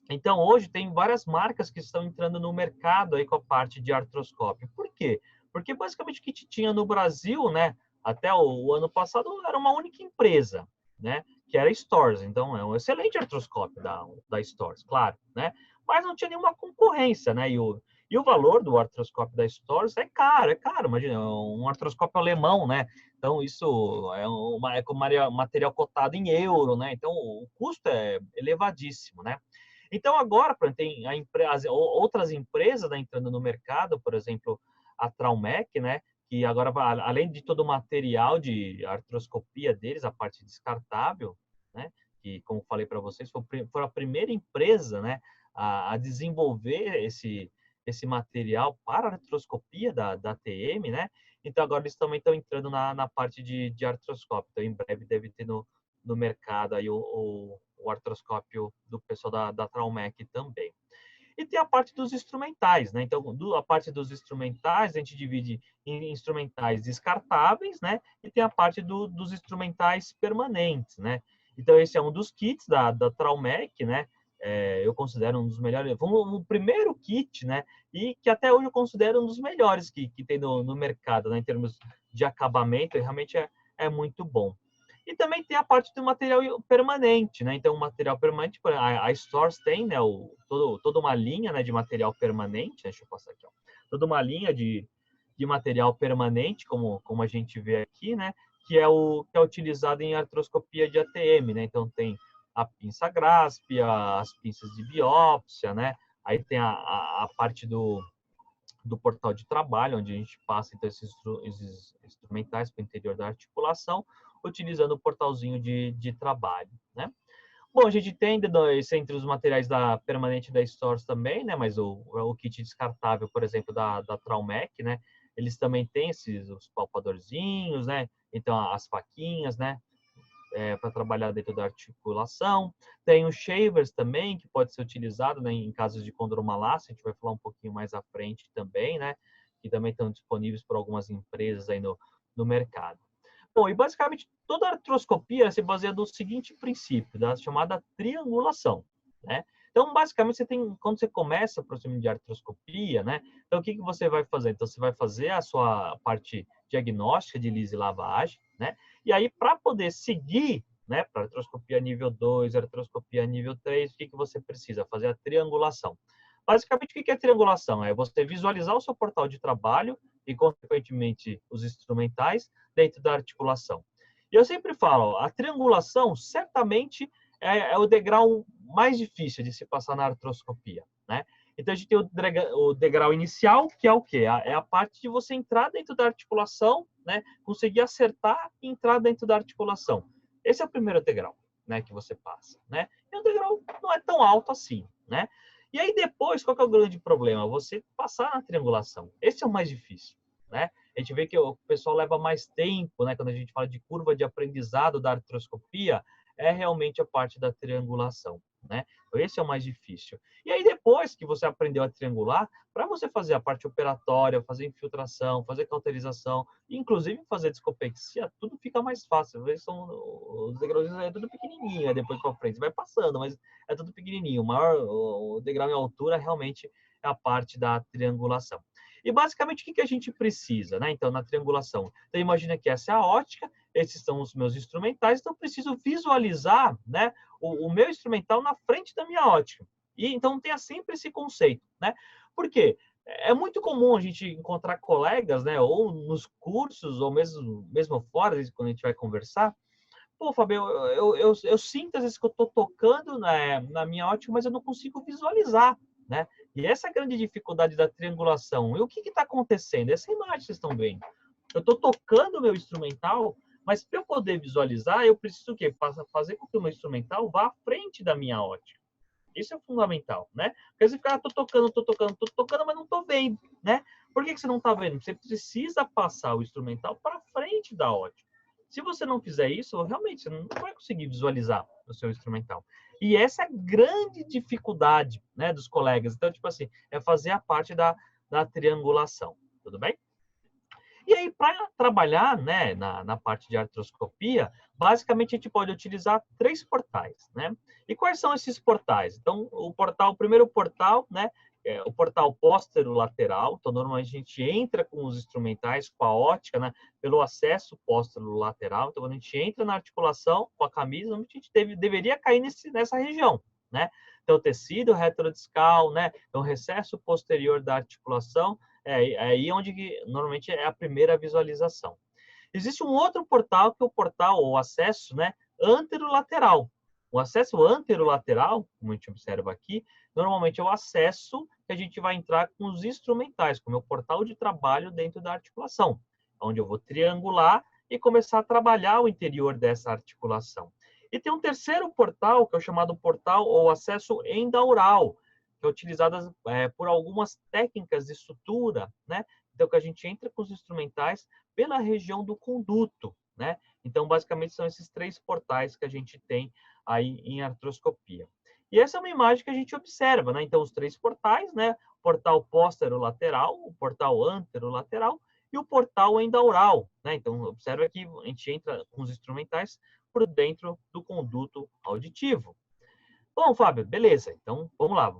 Então, hoje tem várias marcas que estão entrando no mercado aí com a parte de artroscópio. Por quê? Porque basicamente o que tinha no Brasil, né, até o ano passado, era uma única empresa, né, que era a Stores. Então, é um excelente artroscópio da Stores, claro, né, mas não tinha nenhuma concorrência, né, e o valor do artroscópio da Stores é caro, imagina, é um artroscópio alemão, né, então isso é com material cotado em euro, né, então o custo é elevadíssimo, né. Então, agora, tem outras empresas, né, entrando no mercado, por exemplo, a Traumec, né, que agora, além de todo o material de artroscopia deles, a parte descartável, né, que, como falei para vocês, foi a primeira empresa, né, a desenvolver esse material para a artroscopia da TM, né? Então, agora eles também estão entrando na parte de artroscópio. Então, em breve deve ter no mercado aí o artroscópio do pessoal da Traumec também. E tem a parte dos instrumentais, né? Então, a parte dos instrumentais, a gente divide em instrumentais descartáveis, né? E tem a parte dos instrumentais permanentes, né? Então, esse é um dos kits da Traumec, né? Eu considero um dos melhores, o primeiro kit, né? E que até hoje eu considero um dos melhores que tem no mercado, né? Em termos de acabamento, realmente é muito bom. E também tem a parte do material permanente, né? Então, o material permanente, a Stores tem, né, toda uma linha, né, de material permanente, deixa eu passar aqui, ó. Toda uma linha de material permanente, como a gente vê aqui, né, que é utilizado em artroscopia de ATM, né? Então, tem a pinça Grasp, as pinças de biópsia, né? Aí tem a parte do portal de trabalho, onde a gente passa então, esses instrumentais para o interior da articulação, utilizando o portalzinho de trabalho, né? Bom, a gente tem isso entre os materiais da permanente da Stores também, né? Mas o kit descartável, por exemplo, da Traumec, né? Eles também têm os palpadorzinhos, né? Então, as faquinhas, né? Para trabalhar dentro da articulação. Tem os shavers também, que pode ser utilizado, né, em casos de condromalácia, a gente vai falar um pouquinho mais à frente também, né? Que também estão disponíveis por algumas empresas aí no mercado. Bom, e basicamente toda a artroscopia se baseia no seguinte princípio, da chamada triangulação, né? Então, basicamente, quando você começa o procedimento de artroscopia, né? Então, o que você vai fazer? Então, você vai fazer a sua parte diagnóstica de lise e lavagem, né? E aí, para poder seguir, né, para artroscopia nível 2, artroscopia nível 3, o que você precisa? Fazer a triangulação. Basicamente, o que é triangulação? É você visualizar o seu portal de trabalho e, consequentemente, os instrumentais dentro da articulação. E eu sempre falo, a triangulação certamente é o degrau mais difícil de se passar na artroscopia, né? Então, a gente tem o degrau inicial, que é o quê? É a parte de você entrar dentro da articulação, né? Conseguir acertar e entrar dentro da articulação. Esse é o primeiro degrau, né? Que você passa, né? E o degrau não é tão alto assim, né? E aí depois, qual que é o grande problema? Você passar na triangulação. Esse é o mais difícil, né? A gente vê que o pessoal leva mais tempo, né? Quando a gente fala de curva de aprendizado da artroscopia, é realmente a parte da triangulação, né? Esse é o mais difícil. E aí, depois que você aprendeu a triangular, para você fazer a parte operatória, fazer infiltração, fazer cauterização, inclusive fazer discopexia, tudo fica mais fácil. Os degraus é tudo pequenininho, depois para frente vai passando, mas é tudo pequenininho. O degrau em altura realmente é a parte da triangulação. E basicamente o que a gente precisa, né? Então, na triangulação. Então, imagina que essa é a ótica, esses são os meus instrumentais, então eu preciso visualizar, né, o meu instrumental na frente da minha ótica. E então tenha sempre esse conceito, né? Por quê? É muito comum a gente encontrar colegas, né, ou nos cursos, ou mesmo fora, quando a gente vai conversar. Pô, Fabio, eu sinto às vezes que eu estou tocando na minha ótica, mas eu não consigo visualizar, né? E essa é a grande dificuldade da triangulação. E o que está acontecendo? Essa imagem que vocês estão vendo. Eu estou tocando o meu instrumental, mas para eu poder visualizar, eu preciso o quê? Fazer com que o meu instrumental vá à frente da minha ótica. Isso é fundamental, né? Porque você fica, tô tocando, mas não tô vendo, né? Por que você não tá vendo? Você precisa passar o instrumental para frente da ótica. Se você não fizer isso, realmente você não vai conseguir visualizar o seu instrumental. E essa é a grande dificuldade, né, dos colegas. Então, tipo assim, é fazer a parte da triangulação. Tudo bem? E aí, para trabalhar, né, na parte de artroscopia, basicamente a gente pode utilizar 3 portais, né? E quais são esses portais? Então, o primeiro portal, né, é o portal póstero-lateral. Então, normalmente a gente entra com os instrumentais, com a ótica, né, pelo acesso póstero-lateral. Então, quando a gente entra na articulação com a camisa, a gente deveria cair nessa região, né? Então, tecido retrodiscal, né? Então, recesso posterior da articulação, é aí onde normalmente é a primeira visualização. Existe um outro portal, que é o portal, ou acesso, né, anterolateral. O acesso anterolateral, como a gente observa aqui, normalmente é o acesso que a gente vai entrar com os instrumentais, como é o portal de trabalho dentro da articulação, onde eu vou triangular e começar a trabalhar o interior dessa articulação. E tem um terceiro portal, que é o chamado portal ou acesso endaural, que é utilizado por algumas técnicas de sutura, né? Então, que a gente entra com os instrumentais pela região do conduto, né? Então, basicamente, são esses 3 portais que a gente tem aí em artroscopia. E essa é uma imagem que a gente observa, né? Então, os 3 portais, né? O portal póstero-lateral, o portal anterolateral e o portal endaural, né? Então, observa que a gente entra com os instrumentais por dentro do conduto auditivo. Bom, Fábio, beleza. Então, vamos lá.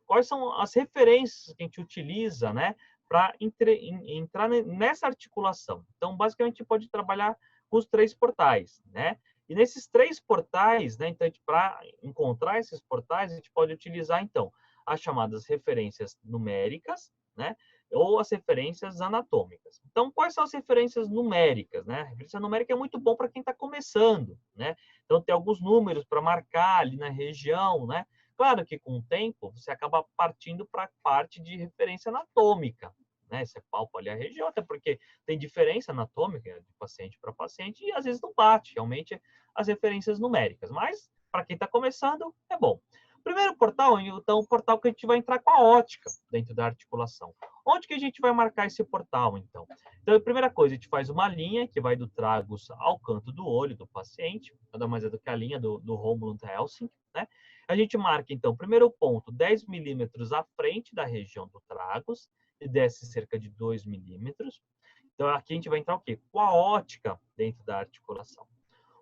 Quais são as referências que a gente utiliza, né, para entrar nessa articulação? Então, basicamente, a gente pode trabalhar com os 3 portais, né? E nesses 3 portais, né, então, para encontrar esses portais, a gente pode utilizar, então, as chamadas referências numéricas, né, ou as referências anatômicas. Então, quais são as referências numéricas, né? A referência numérica é muito bom para quem está começando, né? Então, tem alguns números para marcar ali na região, né? Claro que com o tempo você acaba partindo para a parte de referência anatômica, né? Você palpa ali a região, até porque tem diferença anatômica de paciente para paciente e às vezes não bate realmente as referências numéricas. Mas, para quem está começando, é bom. Primeiro portal, então, o portal que a gente vai entrar com a ótica dentro da articulação. Onde que a gente vai marcar esse portal, então? Então, a primeira coisa, a gente faz uma linha que vai do tragus ao canto do olho do paciente, nada mais é do que a linha do Rômulo Helsing, né? A gente marca, então, primeiro ponto, 10 milímetros à frente da região do tragus e desce cerca de 2 milímetros. Então, aqui a gente vai entrar o quê? Com a ótica dentro da articulação.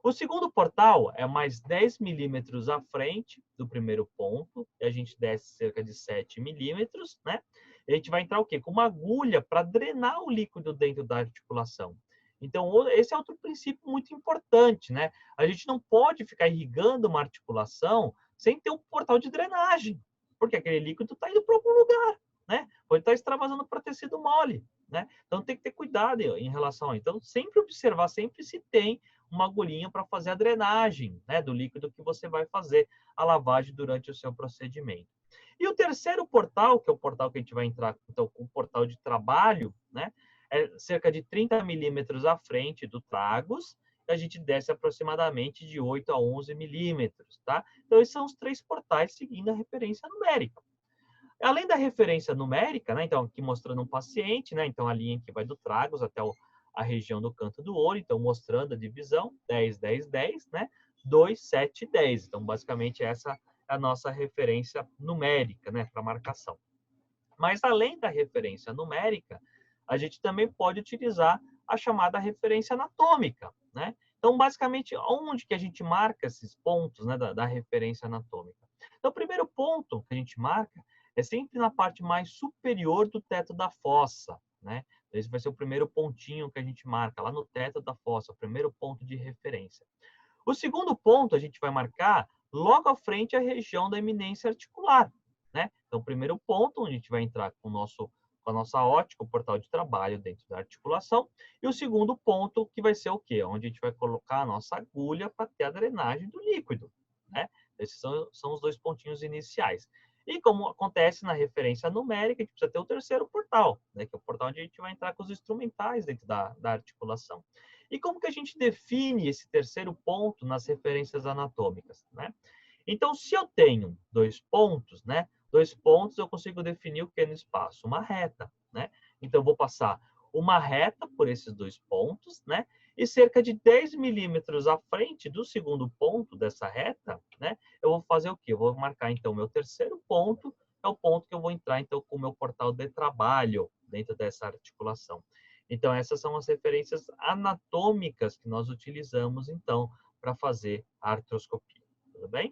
O segundo portal é mais 10 milímetros à frente do primeiro ponto, e a gente desce cerca de 7 milímetros, né? E a gente vai entrar o quê? Com uma agulha para drenar o líquido dentro da articulação. Então, esse é outro princípio muito importante, né? A gente não pode ficar irrigando uma articulação sem ter um portal de drenagem, porque aquele líquido está indo para algum lugar, né? Pode estar extravasando para tecido mole, né? Então, tem que ter cuidado em relação a isso. Então, sempre observar, sempre se tem uma agulhinha para fazer a drenagem, né, do líquido que você vai fazer a lavagem durante o seu procedimento. E o terceiro portal, que é o portal que a gente vai entrar, então, com o portal de trabalho, né, é cerca de 30 milímetros à frente do tragus, e a gente desce aproximadamente de 8 a 11 milímetros, tá? Então, esses são os três portais seguindo a referência numérica. Além da referência numérica, né, então aqui mostrando um paciente, né, então a linha que vai do tragus até a região do canto do olho, então mostrando a divisão 10, 10, 10, né, 2, 7, 10. Então, basicamente, essa é a nossa referência numérica, né, para marcação. Mas, além da referência numérica, a gente também pode utilizar a chamada referência anatômica, né? Então, basicamente, onde que a gente marca esses pontos, né, da referência anatômica? Então, o primeiro ponto que a gente marca é sempre na parte mais superior do teto da fossa, né? Esse vai ser o primeiro pontinho que a gente marca, lá no teto da fossa, o primeiro ponto de referência. O segundo ponto a gente vai marcar logo à frente a região da eminência articular, né? Então, o primeiro ponto, onde a gente vai entrar com a nossa ótica, o portal de trabalho dentro da articulação. E o segundo ponto, que vai ser o quê? Onde a gente vai colocar a nossa agulha para ter a drenagem do líquido, né? Esses são os dois pontinhos iniciais. E como acontece na referência numérica, a gente precisa ter o terceiro portal, né? Que é o portal onde a gente vai entrar com os instrumentais dentro da articulação. E como que a gente define esse terceiro ponto nas referências anatômicas, né? Então, se eu tenho dois pontos, né? Dois pontos eu consigo definir o que é no espaço? Uma reta, né? Então, eu vou passar uma reta por esses dois pontos, né? E cerca de 10 milímetros à frente do segundo ponto dessa reta, né? Eu vou fazer o quê? Eu vou marcar, então, meu terceiro ponto, é o ponto que eu vou entrar, então, com o meu portal de trabalho dentro dessa articulação. Então, essas são as referências anatômicas que nós utilizamos, então, para fazer a artroscopia. Tudo bem?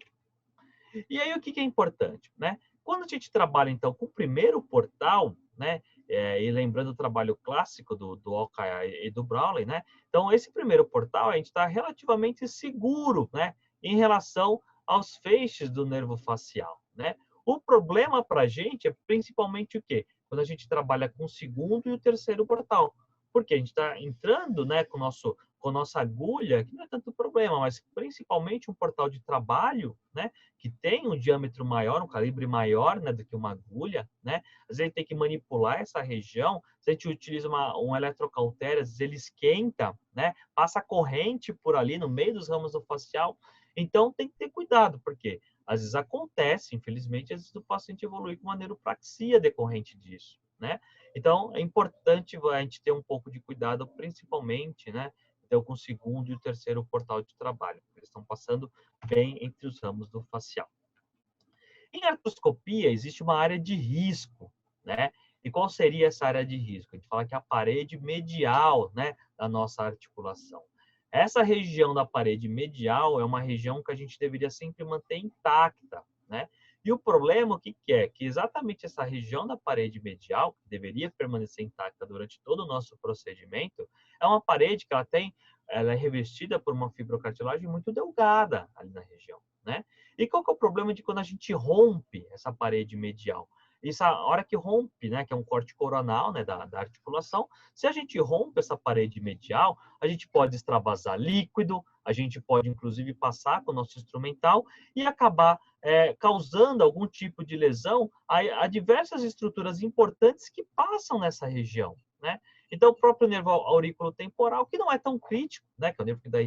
E aí, o que é importante, né? Quando a gente trabalha, então, com o primeiro portal, né? E lembrando o trabalho clássico do Alcaia e do Brawley, né? Então, esse primeiro portal, a gente está relativamente seguro, né? Em relação aos feixes do nervo facial, né? O problema para a gente é principalmente o quê? Quando a gente trabalha com o segundo e o terceiro portal. Porque a gente está entrando, né, com a nossa agulha, que não é tanto problema, mas principalmente um portal de trabalho, né? Que tem um diâmetro maior, um calibre maior, né, do que uma agulha, né? Às vezes a gente tem que manipular essa região. Se a gente utiliza um eletrocautério, às vezes ele esquenta, né? Passa corrente por ali no meio dos ramos do facial. Então tem que ter cuidado, porque às vezes acontece, infelizmente, às vezes o paciente evolui com uma neuropraxia decorrente disso, né? Então é importante a gente ter um pouco de cuidado, principalmente, né? Então, com o segundo e o terceiro portal de trabalho, porque eles estão passando bem entre os ramos do facial. Em artroscopia, existe uma área de risco, né? E qual seria essa área de risco? A gente fala que é a parede medial, né, da nossa articulação. Essa região da parede medial é uma região que a gente deveria sempre manter intacta, né? E o problema, o que é? Que exatamente essa região da parede medial, que deveria permanecer intacta durante todo o nosso procedimento, é uma parede que ela é revestida por uma fibrocartilagem muito delgada ali na região, né? E qual que é o problema de quando a gente rompe essa parede medial? Isso, a hora que rompe, né, que é um corte coronal, né, da articulação, se a gente rompe essa parede medial, a gente pode extravasar líquido, a gente pode, inclusive, passar com o nosso instrumental e acabar causando algum tipo de lesão a diversas estruturas importantes que passam nessa região, né? Então, o próprio nervo auriculotemporal, que não é tão crítico, né, que é o nervo que dá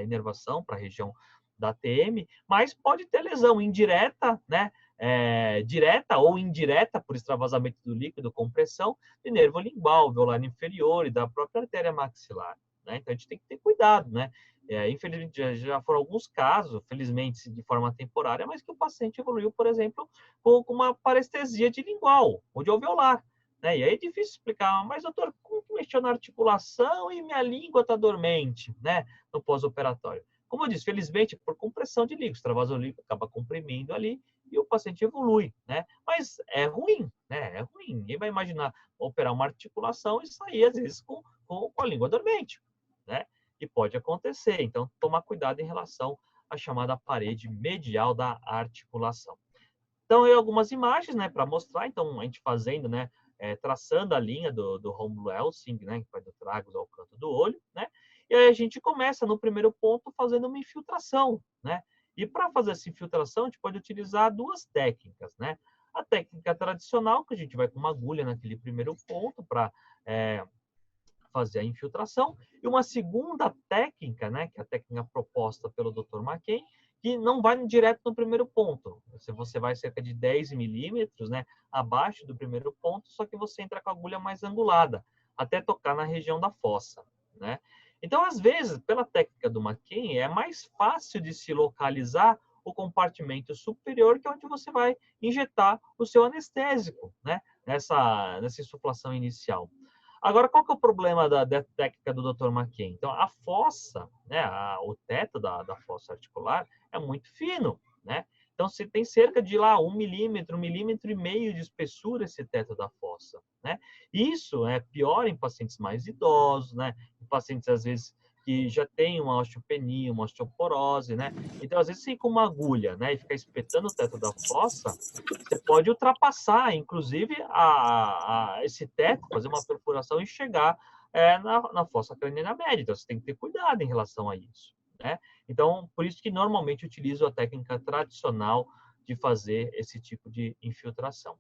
inervação para a região da TM, mas pode ter lesão indireta, né? Direta ou indireta por extravasamento do líquido, compressão, de nervo lingual, alveolar inferior e da própria artéria maxilar, né? Então a gente tem que ter cuidado, né? Infelizmente já foram alguns casos, felizmente de forma temporária, mas que o paciente evoluiu, por exemplo, com uma parestesia de lingual ou de alveolar, né? E aí é difícil explicar, mas doutor, como que mexeu na articulação e minha língua está dormente, né? No pós-operatório. Como eu disse, felizmente, por compressão de líquido, extravasou o líquido, acaba comprimindo ali e o paciente evolui, né? Mas é ruim, né? É ruim. Ninguém vai imaginar operar uma articulação e sair, às vezes, com com a língua dormente, né? E pode acontecer. Então, tomar cuidado em relação à chamada parede medial da articulação. Então, eu algumas imagens, né, para mostrar. Então, a gente fazendo, né, traçando a linha do Romulo Helsing, né, que vai do tragus ao canto do olho, né? E aí a gente começa no primeiro ponto fazendo uma infiltração, né? E para fazer essa infiltração, a gente pode utilizar duas técnicas, né? A técnica tradicional, que a gente vai com uma agulha naquele primeiro ponto para fazer a infiltração, e uma segunda técnica, né, que é a técnica proposta pelo Dr. McKay, que não vai direto no primeiro ponto. Você vai cerca de 10 milímetros, né, abaixo do primeiro ponto, só que você entra com a agulha mais angulada, até tocar na região da fossa, né? Então, às vezes, pela técnica do McKay, é mais fácil de se localizar o compartimento superior, que é onde você vai injetar o seu anestésico, né, nessa insuflação inicial. Agora, qual que é o problema da técnica do Dr. McKay? Então, a fossa, né, o teto da fossa articular é muito fino, né? Então, você tem cerca de lá 1 milímetro e meio de espessura esse teto da fossa, né? Isso é pior em pacientes mais idosos, né? Em pacientes, às vezes, que já têm uma osteopenia, uma osteoporose, né? Então, às vezes, você com uma agulha, né, e ficar espetando o teto da fossa, você pode ultrapassar, inclusive, esse teto, fazer uma perfuração e chegar na fossa craniana média. Então, você tem que ter cuidado em relação a isso, né? Então, por isso que normalmente utilizo a técnica tradicional de fazer esse tipo de infiltração.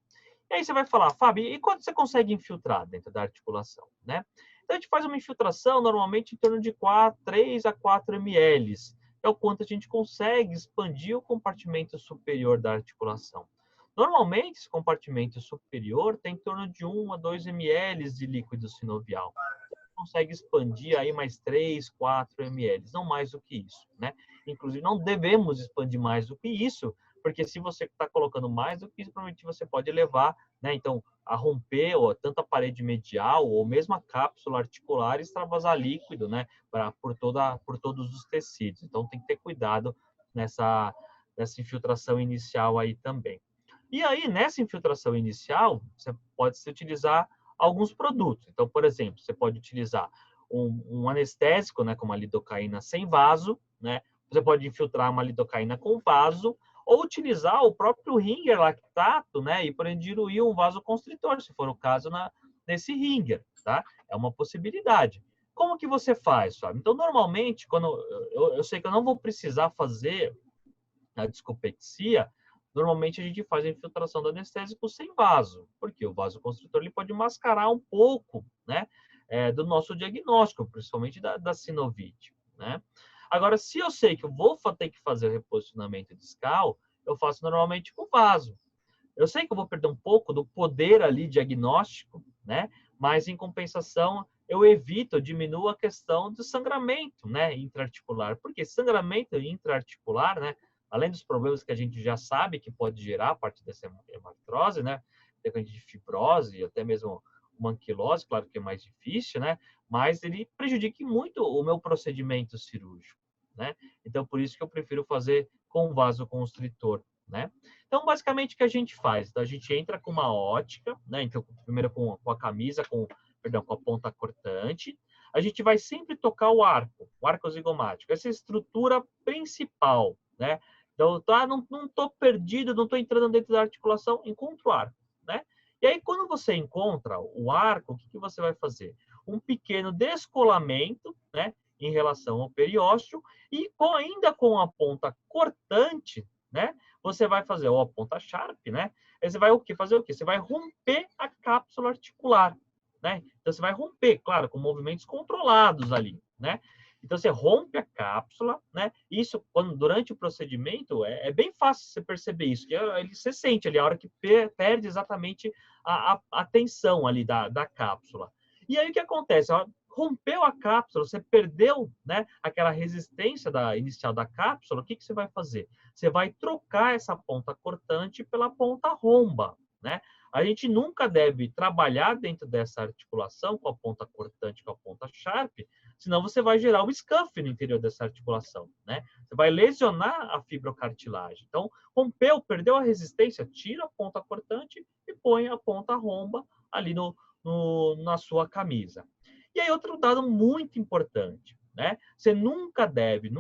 E aí você vai falar, Fábio, e quanto você consegue infiltrar dentro da articulação, né? Então, a gente faz uma infiltração normalmente em torno de 3 a 4 ml, é o quanto a gente consegue expandir o compartimento superior da articulação. Normalmente, esse compartimento superior tem em torno de 1 a 2 ml de líquido sinovial. Consegue expandir aí mais 3, 4 ml, não mais do que isso, né? Inclusive, não devemos expandir mais do que isso, porque se você está colocando mais do que isso, provavelmente você pode levar, né? Então, a romper ou tanto a parede medial ou mesmo a cápsula articular e extravasar líquido, né? Por todos os tecidos. Então, tem que ter cuidado nessa infiltração inicial aí também. E aí, nessa infiltração inicial, você pode se utilizar alguns produtos. Então, por exemplo, você pode utilizar um anestésico, né, como a lidocaína sem vaso, né? Você pode infiltrar uma lidocaína com vaso, ou utilizar o próprio ringer lactato, né, e por diluir um vasoconstritor, se for o caso, nesse ringer, tá? É uma possibilidade. Como que você faz, sabe? Então, normalmente, quando eu sei que eu não vou precisar fazer a discopexia, normalmente a gente faz a infiltração do anestésico sem vaso, porque o vasoconstritor ele pode mascarar um pouco, né, do nosso diagnóstico, principalmente da sinovite, né? Agora, se eu sei que eu vou ter que fazer o reposicionamento discal, eu faço normalmente com vaso. Eu sei que eu vou perder um pouco do poder ali diagnóstico, né? Mas em compensação, eu evito, eu diminuo a questão do sangramento, né, intraarticular. Porque sangramento intraarticular, né, além dos problemas que a gente já sabe que pode gerar a partir dessa hemartrose, né, decorrente de fibrose e até mesmo uma anquilose, claro que é mais difícil, né, mas ele prejudica muito o meu procedimento cirúrgico, né? Então, por isso que eu prefiro fazer com vasoconstritor, né? Então, basicamente, o que a gente faz? Então, a gente entra com uma ótica, né? Então, primeiro com a camisa, perdão, com a ponta cortante. A gente vai sempre tocar o arco zigomático, essa é a estrutura principal, né? Então, tá, não estou perdido, não estou entrando dentro da articulação, encontro o arco, né? E aí, quando você encontra o arco, o que você vai fazer? Um pequeno descolamento, né? Em relação ao periósteo e ainda com a ponta cortante, né? Você vai fazer a ponta sharp, né? Aí você vai o quê? Fazer o quê? Você vai romper a cápsula articular, né? Então você vai romper, claro, com movimentos controlados ali, né? Então você rompe a cápsula, né? Isso durante o procedimento é bem fácil você perceber isso, que você sente ali a hora que perde exatamente a tensão ali da cápsula. E aí o que acontece? Rompeu a cápsula, você perdeu, né, aquela resistência inicial da cápsula, o que você vai fazer? Você vai trocar essa ponta cortante pela ponta romba, né? A gente nunca deve trabalhar dentro dessa articulação com a ponta cortante, com a ponta sharp, senão você vai gerar um scuff no interior dessa articulação, né? Você vai lesionar a fibrocartilagem. Então, rompeu, perdeu a resistência, tira a ponta cortante e põe a ponta romba ali na sua camisa. E aí, outro dado muito importante, né? Você nunca deve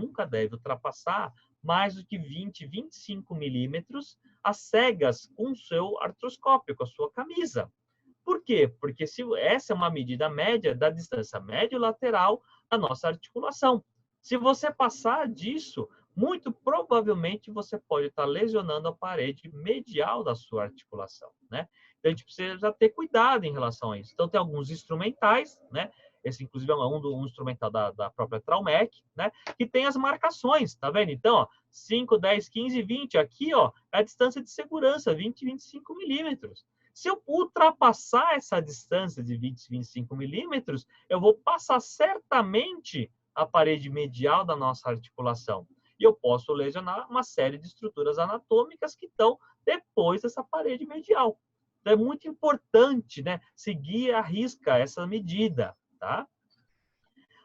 ultrapassar mais do que 20, 25 milímetros às cegas com o seu artroscópio, com a sua camisa. Por quê? Porque essa é uma medida média da distância médio-lateral da nossa articulação. Se você passar disso, muito provavelmente você pode estar lesionando a parede medial da sua articulação, né? Então, a gente precisa ter cuidado em relação a isso. Então, tem alguns instrumentais, né? Esse, inclusive, é um instrumental da própria Traumec, né? Que tem as marcações, tá vendo? Então, ó, 5, 10, 15, 20. Aqui, ó, é a distância de segurança, 20, 25 milímetros. Se eu ultrapassar essa distância de 20, 25 milímetros, eu vou passar certamente a parede medial da nossa articulação. E eu posso lesionar uma série de estruturas anatômicas que estão depois dessa parede medial. Então, é muito importante, né, seguir à risca essa medida, tá?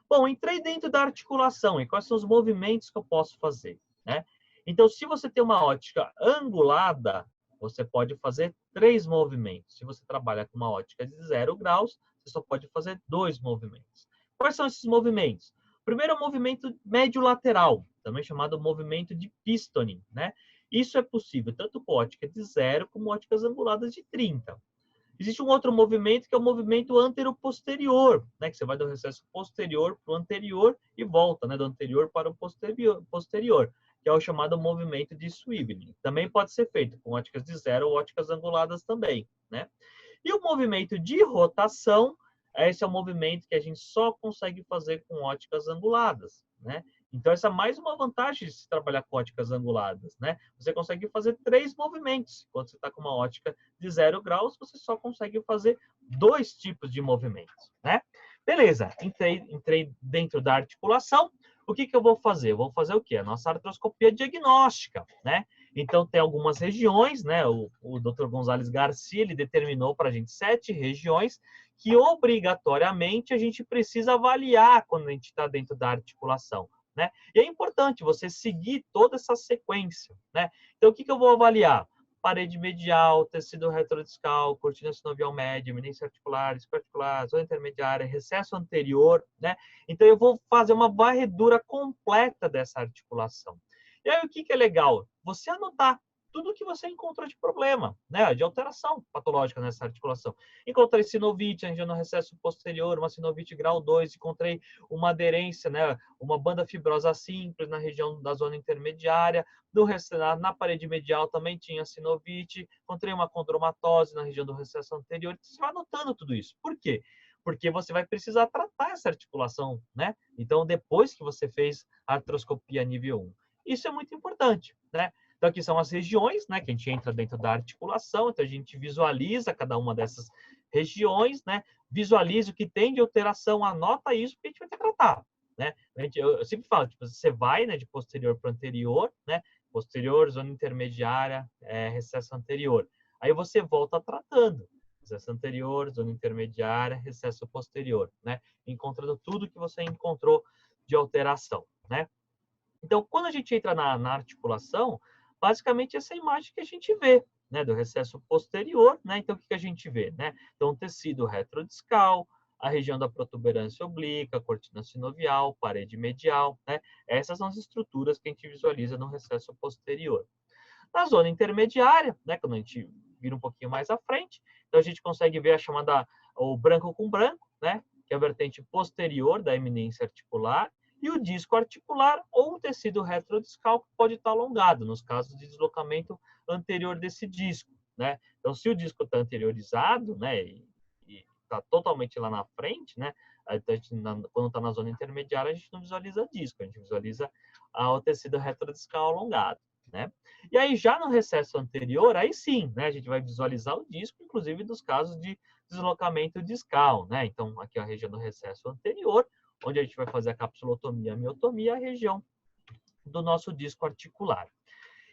Bom, entrei dentro da articulação e quais são os movimentos que eu posso fazer, né? Então, se você tem uma ótica angulada, você pode fazer 3 movimentos. Se você trabalha com uma ótica de 0 graus, você só pode fazer 2 movimentos. Quais são esses movimentos? O primeiro é o movimento médio-lateral, também chamado movimento de pistoning, né? Isso é possível tanto com ótica de 0 como óticas anguladas de 30. Existe um outro movimento que é o movimento antero-posterior, né? Que você vai do recesso posterior para o anterior e volta, né? Do anterior para o posterior, que é o chamado movimento de Swiveling. Também pode ser feito com óticas de 0 ou óticas anguladas também, né? E o movimento de rotação, esse é o movimento que a gente só consegue fazer com óticas anguladas, né? Então, essa é mais uma vantagem de se trabalhar com óticas anguladas, né? Você consegue fazer 3 movimentos. Quando você está com uma ótica de 0 graus, você só consegue fazer 2 tipos de movimentos, né? Beleza, entrei dentro da articulação. O que eu vou fazer? Eu vou fazer o quê? A nossa artroscopia diagnóstica, né? Então, tem algumas regiões, né? O Dr. Gonzalez Garcia, ele determinou para a gente 7 regiões que, obrigatoriamente, a gente precisa avaliar quando a gente está dentro da articulação, né? E é importante você seguir toda essa sequência, né? Então, o que eu vou avaliar? Parede medial, tecido retrodiscal, cortina sinovial média, eminência articular, escoarticular, zona intermediária, recesso anterior, né? Então, eu vou fazer uma varredura completa dessa articulação. E aí, o que é legal? Você anotar tudo que você encontrou de problema, né? De alteração patológica nessa articulação. Encontrei sinovite, região no recesso posterior, uma sinovite grau 2, encontrei uma aderência, né? Uma banda fibrosa simples na região da zona intermediária, na parede medial também tinha sinovite, encontrei uma condromatose na região do recesso anterior. Você vai anotando tudo isso. Por quê? Porque você vai precisar tratar essa articulação, né? Então, depois que você fez a artroscopia nível 1. Isso é muito importante, né? Então, aqui são as regiões, né? Que a gente entra dentro da articulação, então a gente visualiza cada uma dessas regiões, né? Visualiza o que tem de alteração, anota isso, porque a gente vai ter que tratar, né? Eu sempre falo, tipo, você vai, né, de posterior para anterior, né? Posterior, zona intermediária, recesso anterior. Aí você volta tratando. Recesso anterior, zona intermediária, recesso posterior, né? Encontrando tudo que você encontrou de alteração, né? Então, quando a gente entra na articulação, basicamente essa imagem que a gente vê, né, do recesso posterior, né? Então, o que a gente vê, né? Então, tecido retrodiscal, a região da protuberância oblíqua, cortina sinovial, parede medial, né? Essas são as estruturas que a gente visualiza no recesso posterior. Na zona intermediária, né, quando a gente vira um pouquinho mais à frente, então a gente consegue ver a chamada o branco com branco, né, que é a vertente posterior da eminência articular, e o disco articular ou o tecido retrodiscal que pode estar alongado, nos casos de deslocamento anterior desse disco, né? Então, se o disco está anteriorizado, né, e está totalmente lá na frente, né, quando está na zona intermediária, a gente não visualiza disco, a gente visualiza o tecido retrodiscal alongado, né? E aí, já no recesso anterior, aí sim, né, a gente vai visualizar o disco, inclusive dos casos de deslocamento discal, né? Então, aqui é a região do recesso anterior, onde a gente vai fazer a capsulotomia, a miotomia, a região do nosso disco articular.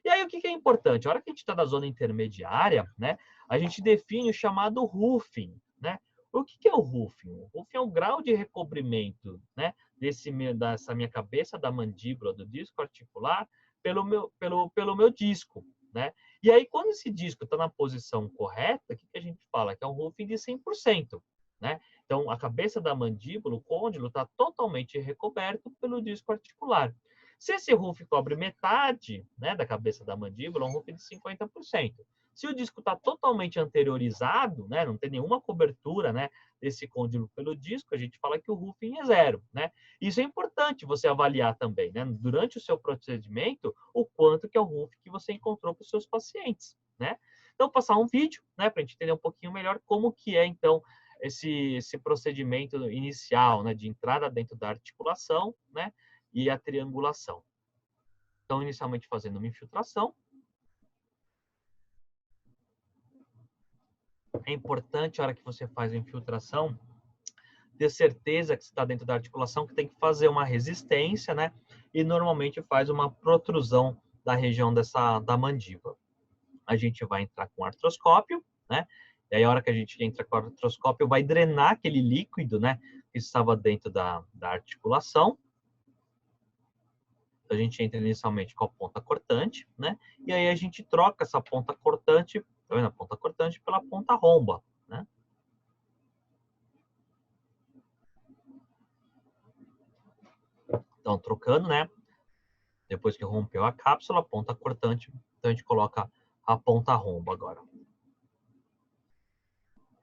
E aí, o que é importante? A hora que a gente está na zona intermediária, né, a gente define o chamado roofing, né? O que é o roofing? O roofing é o grau de recobrimento, né, dessa minha cabeça, da mandíbula, do disco articular, pelo meu disco, né? E aí, quando esse disco está na posição correta, o que a gente fala? Que é um roofing de 100%, né? Então, a cabeça da mandíbula, o côndilo, está totalmente recoberto pelo disco articular. Se esse RUF cobre metade, né, da cabeça da mandíbula, é um RUF de 50%. Se o disco está totalmente anteriorizado, né, não tem nenhuma cobertura, né, desse côndilo pelo disco, a gente fala que o RUFing é zero, né? Isso é importante você avaliar também, né, durante o seu procedimento, o quanto que é o RUF que você encontrou para os seus pacientes, né? Então, passar um vídeo, né, para a gente entender um pouquinho melhor como que é, então, esse procedimento inicial, né, de entrada dentro da articulação, né, e a triangulação. Então, inicialmente fazendo uma infiltração. É importante, a hora que você faz a infiltração, ter certeza que está dentro da articulação, que tem que fazer uma resistência, né, e normalmente faz uma protrusão da região da mandíbula. A gente vai entrar com artroscópio, né, e aí a hora que a gente entra com o artroscópio, vai drenar aquele líquido, né, que estava dentro da articulação. A gente entra inicialmente com a ponta cortante, né, e aí a gente troca essa ponta cortante, tá vendo? A ponta cortante pela ponta romba, né. Então, trocando, né, depois que rompeu a cápsula, a ponta cortante, então a gente coloca a ponta romba agora.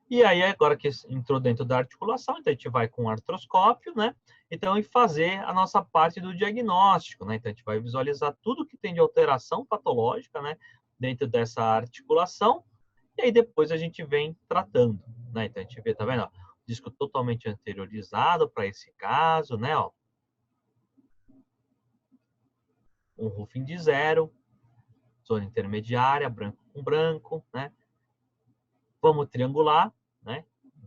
E aí, agora que entrou dentro da articulação, então a gente vai com o artroscópio, né? Então, e fazer a nossa parte do diagnóstico, né? Então, a gente vai visualizar tudo que tem de alteração patológica, né? Dentro dessa articulação, e aí depois a gente vem tratando, né? Então, a gente vê, tá vendo? Ó, disco totalmente anteriorizado para esse caso, né? Ó, um roofing de zero, zona intermediária, branco com branco, né? Vamos triangular, né?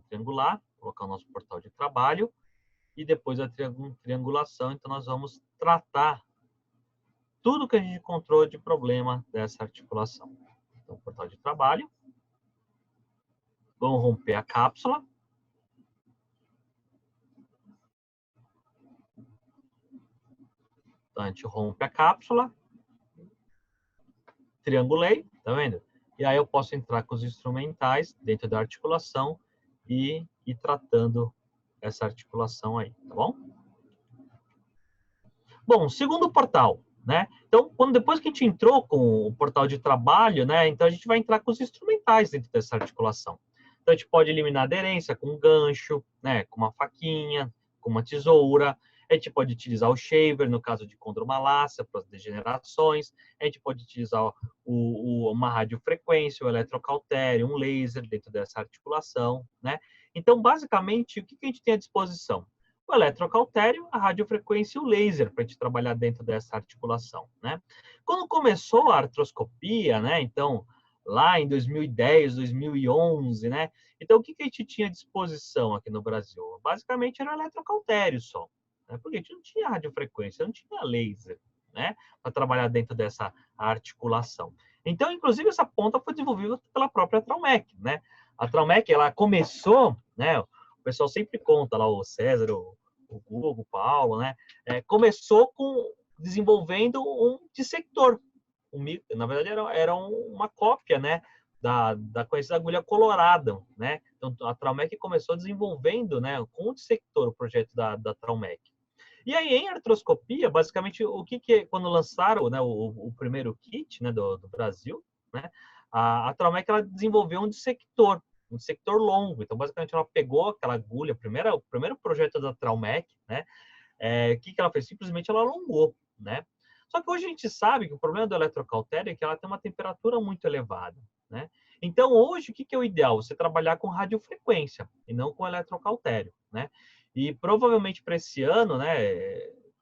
Triangular, colocar o nosso portal de trabalho e depois a triangulação, então nós vamos tratar tudo que a gente encontrou de problema dessa articulação. Então, portal de trabalho, vamos romper a cápsula. Então, a gente rompe a cápsula, triangulei, tá vendo? E aí eu posso entrar com os instrumentais dentro da articulação e ir tratando essa articulação aí, tá bom? Bom, segundo portal, né? Então, depois que a gente entrou com o portal de trabalho, né? Então a gente vai entrar com os instrumentais dentro dessa articulação. Então a gente pode eliminar aderência com um gancho, né? Com uma faquinha, com uma tesoura. A gente pode utilizar o shaver no caso de condromalácia para as degenerações. A gente pode utilizar uma radiofrequência, o eletrocautério, um laser dentro dessa articulação, né? Então, basicamente, o que a gente tem à disposição? O eletrocautério, a radiofrequência e o laser para a gente trabalhar dentro dessa articulação, né? Quando começou a artroscopia, né? Então, lá em 2010, 2011, né? Então, o que a gente tinha à disposição aqui no Brasil? Basicamente era o eletrocautério só, né? Porque a gente não tinha radiofrequência, não tinha laser, né? Para trabalhar dentro dessa articulação. Então, inclusive, essa ponta foi desenvolvida pela própria Traumec, né? A Traumec, ela começou, né? O pessoal sempre conta lá, o César, o Google, o Paulo, né? Começou desenvolvendo um dissector. Na verdade, era uma cópia, né? Da conhecida agulha colorada, né? Então, a Traumec começou desenvolvendo, né? Com o dissector, o projeto da Traumec. E aí, em artroscopia, basicamente, quando lançaram, né, o primeiro kit, né, do Brasil, né? A Traumec, ela desenvolveu um dissector longo. Então, basicamente, ela pegou aquela agulha, o primeiro projeto da Traumec, né? O que ela fez? Simplesmente ela alongou, né? Só que hoje a gente sabe que o problema do eletrocautério é que ela tem uma temperatura muito elevada, né? Então, hoje, o que é o ideal? Você trabalhar com radiofrequência e não com eletrocautério, né? E provavelmente para esse ano, né?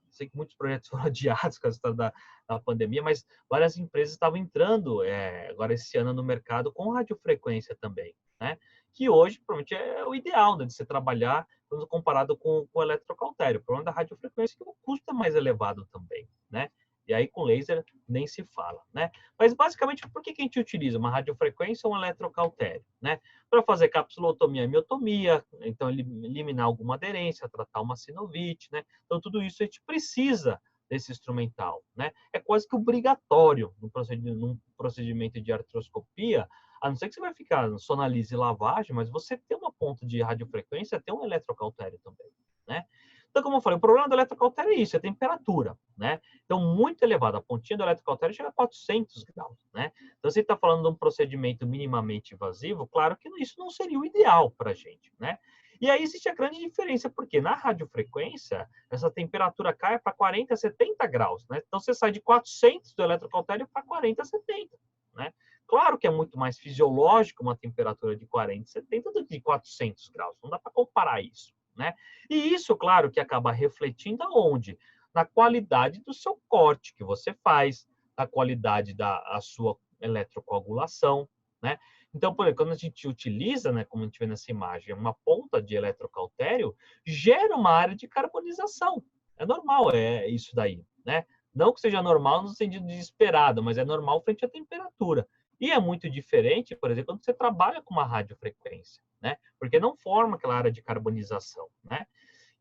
Sei que muitos projetos foram adiados por causa da pandemia, mas várias empresas estavam entrando agora esse ano no mercado com radiofrequência também, né? Que hoje, provavelmente, é o ideal, né, de você trabalhar quando comparado com o eletrocautério. O problema da radiofrequência é que o custo é mais elevado também, né? E aí com laser nem se fala, né? Mas basicamente, por que a gente utiliza uma radiofrequência ou um eletrocautério, né? Para fazer capsulotomia e miotomia, então eliminar alguma aderência, tratar uma sinovite, né? Então tudo isso a gente precisa desse instrumental, né? É quase que obrigatório num procedimento de artroscopia, a não ser que você vai ficar só analise e lavagem, mas você ter uma ponto de radiofrequência tem um eletrocautério também, né? Então, como eu falei, o problema do eletrocautério é isso, é a temperatura, né? Então, muito elevada. A pontinha do eletrocautério chega a 400 graus, né? Então, você está falando de um procedimento minimamente invasivo, claro que isso não seria o ideal para a gente, né? E aí existe a grande diferença, porque na radiofrequência, essa temperatura cai para 40, 70 graus, né? Então, você sai de 400 do eletrocautério para 40, 70, né? Claro que é muito mais fisiológico uma temperatura de 40, 70 do que de 400 graus. Não dá para comparar isso, né? E isso, claro, que acaba refletindo aonde? Na qualidade do seu corte que você faz, na qualidade da sua eletrocoagulação, né? Então, por exemplo, quando a gente utiliza, né, como a gente vê nessa imagem, uma ponta de eletrocautério, gera uma área de carbonização. É normal, é isso daí, né? Não que seja normal no sentido desesperado, mas é normal frente à temperatura. E é muito diferente, por exemplo, quando você trabalha com uma radiofrequência, né? Porque não forma aquela área de carbonização, né?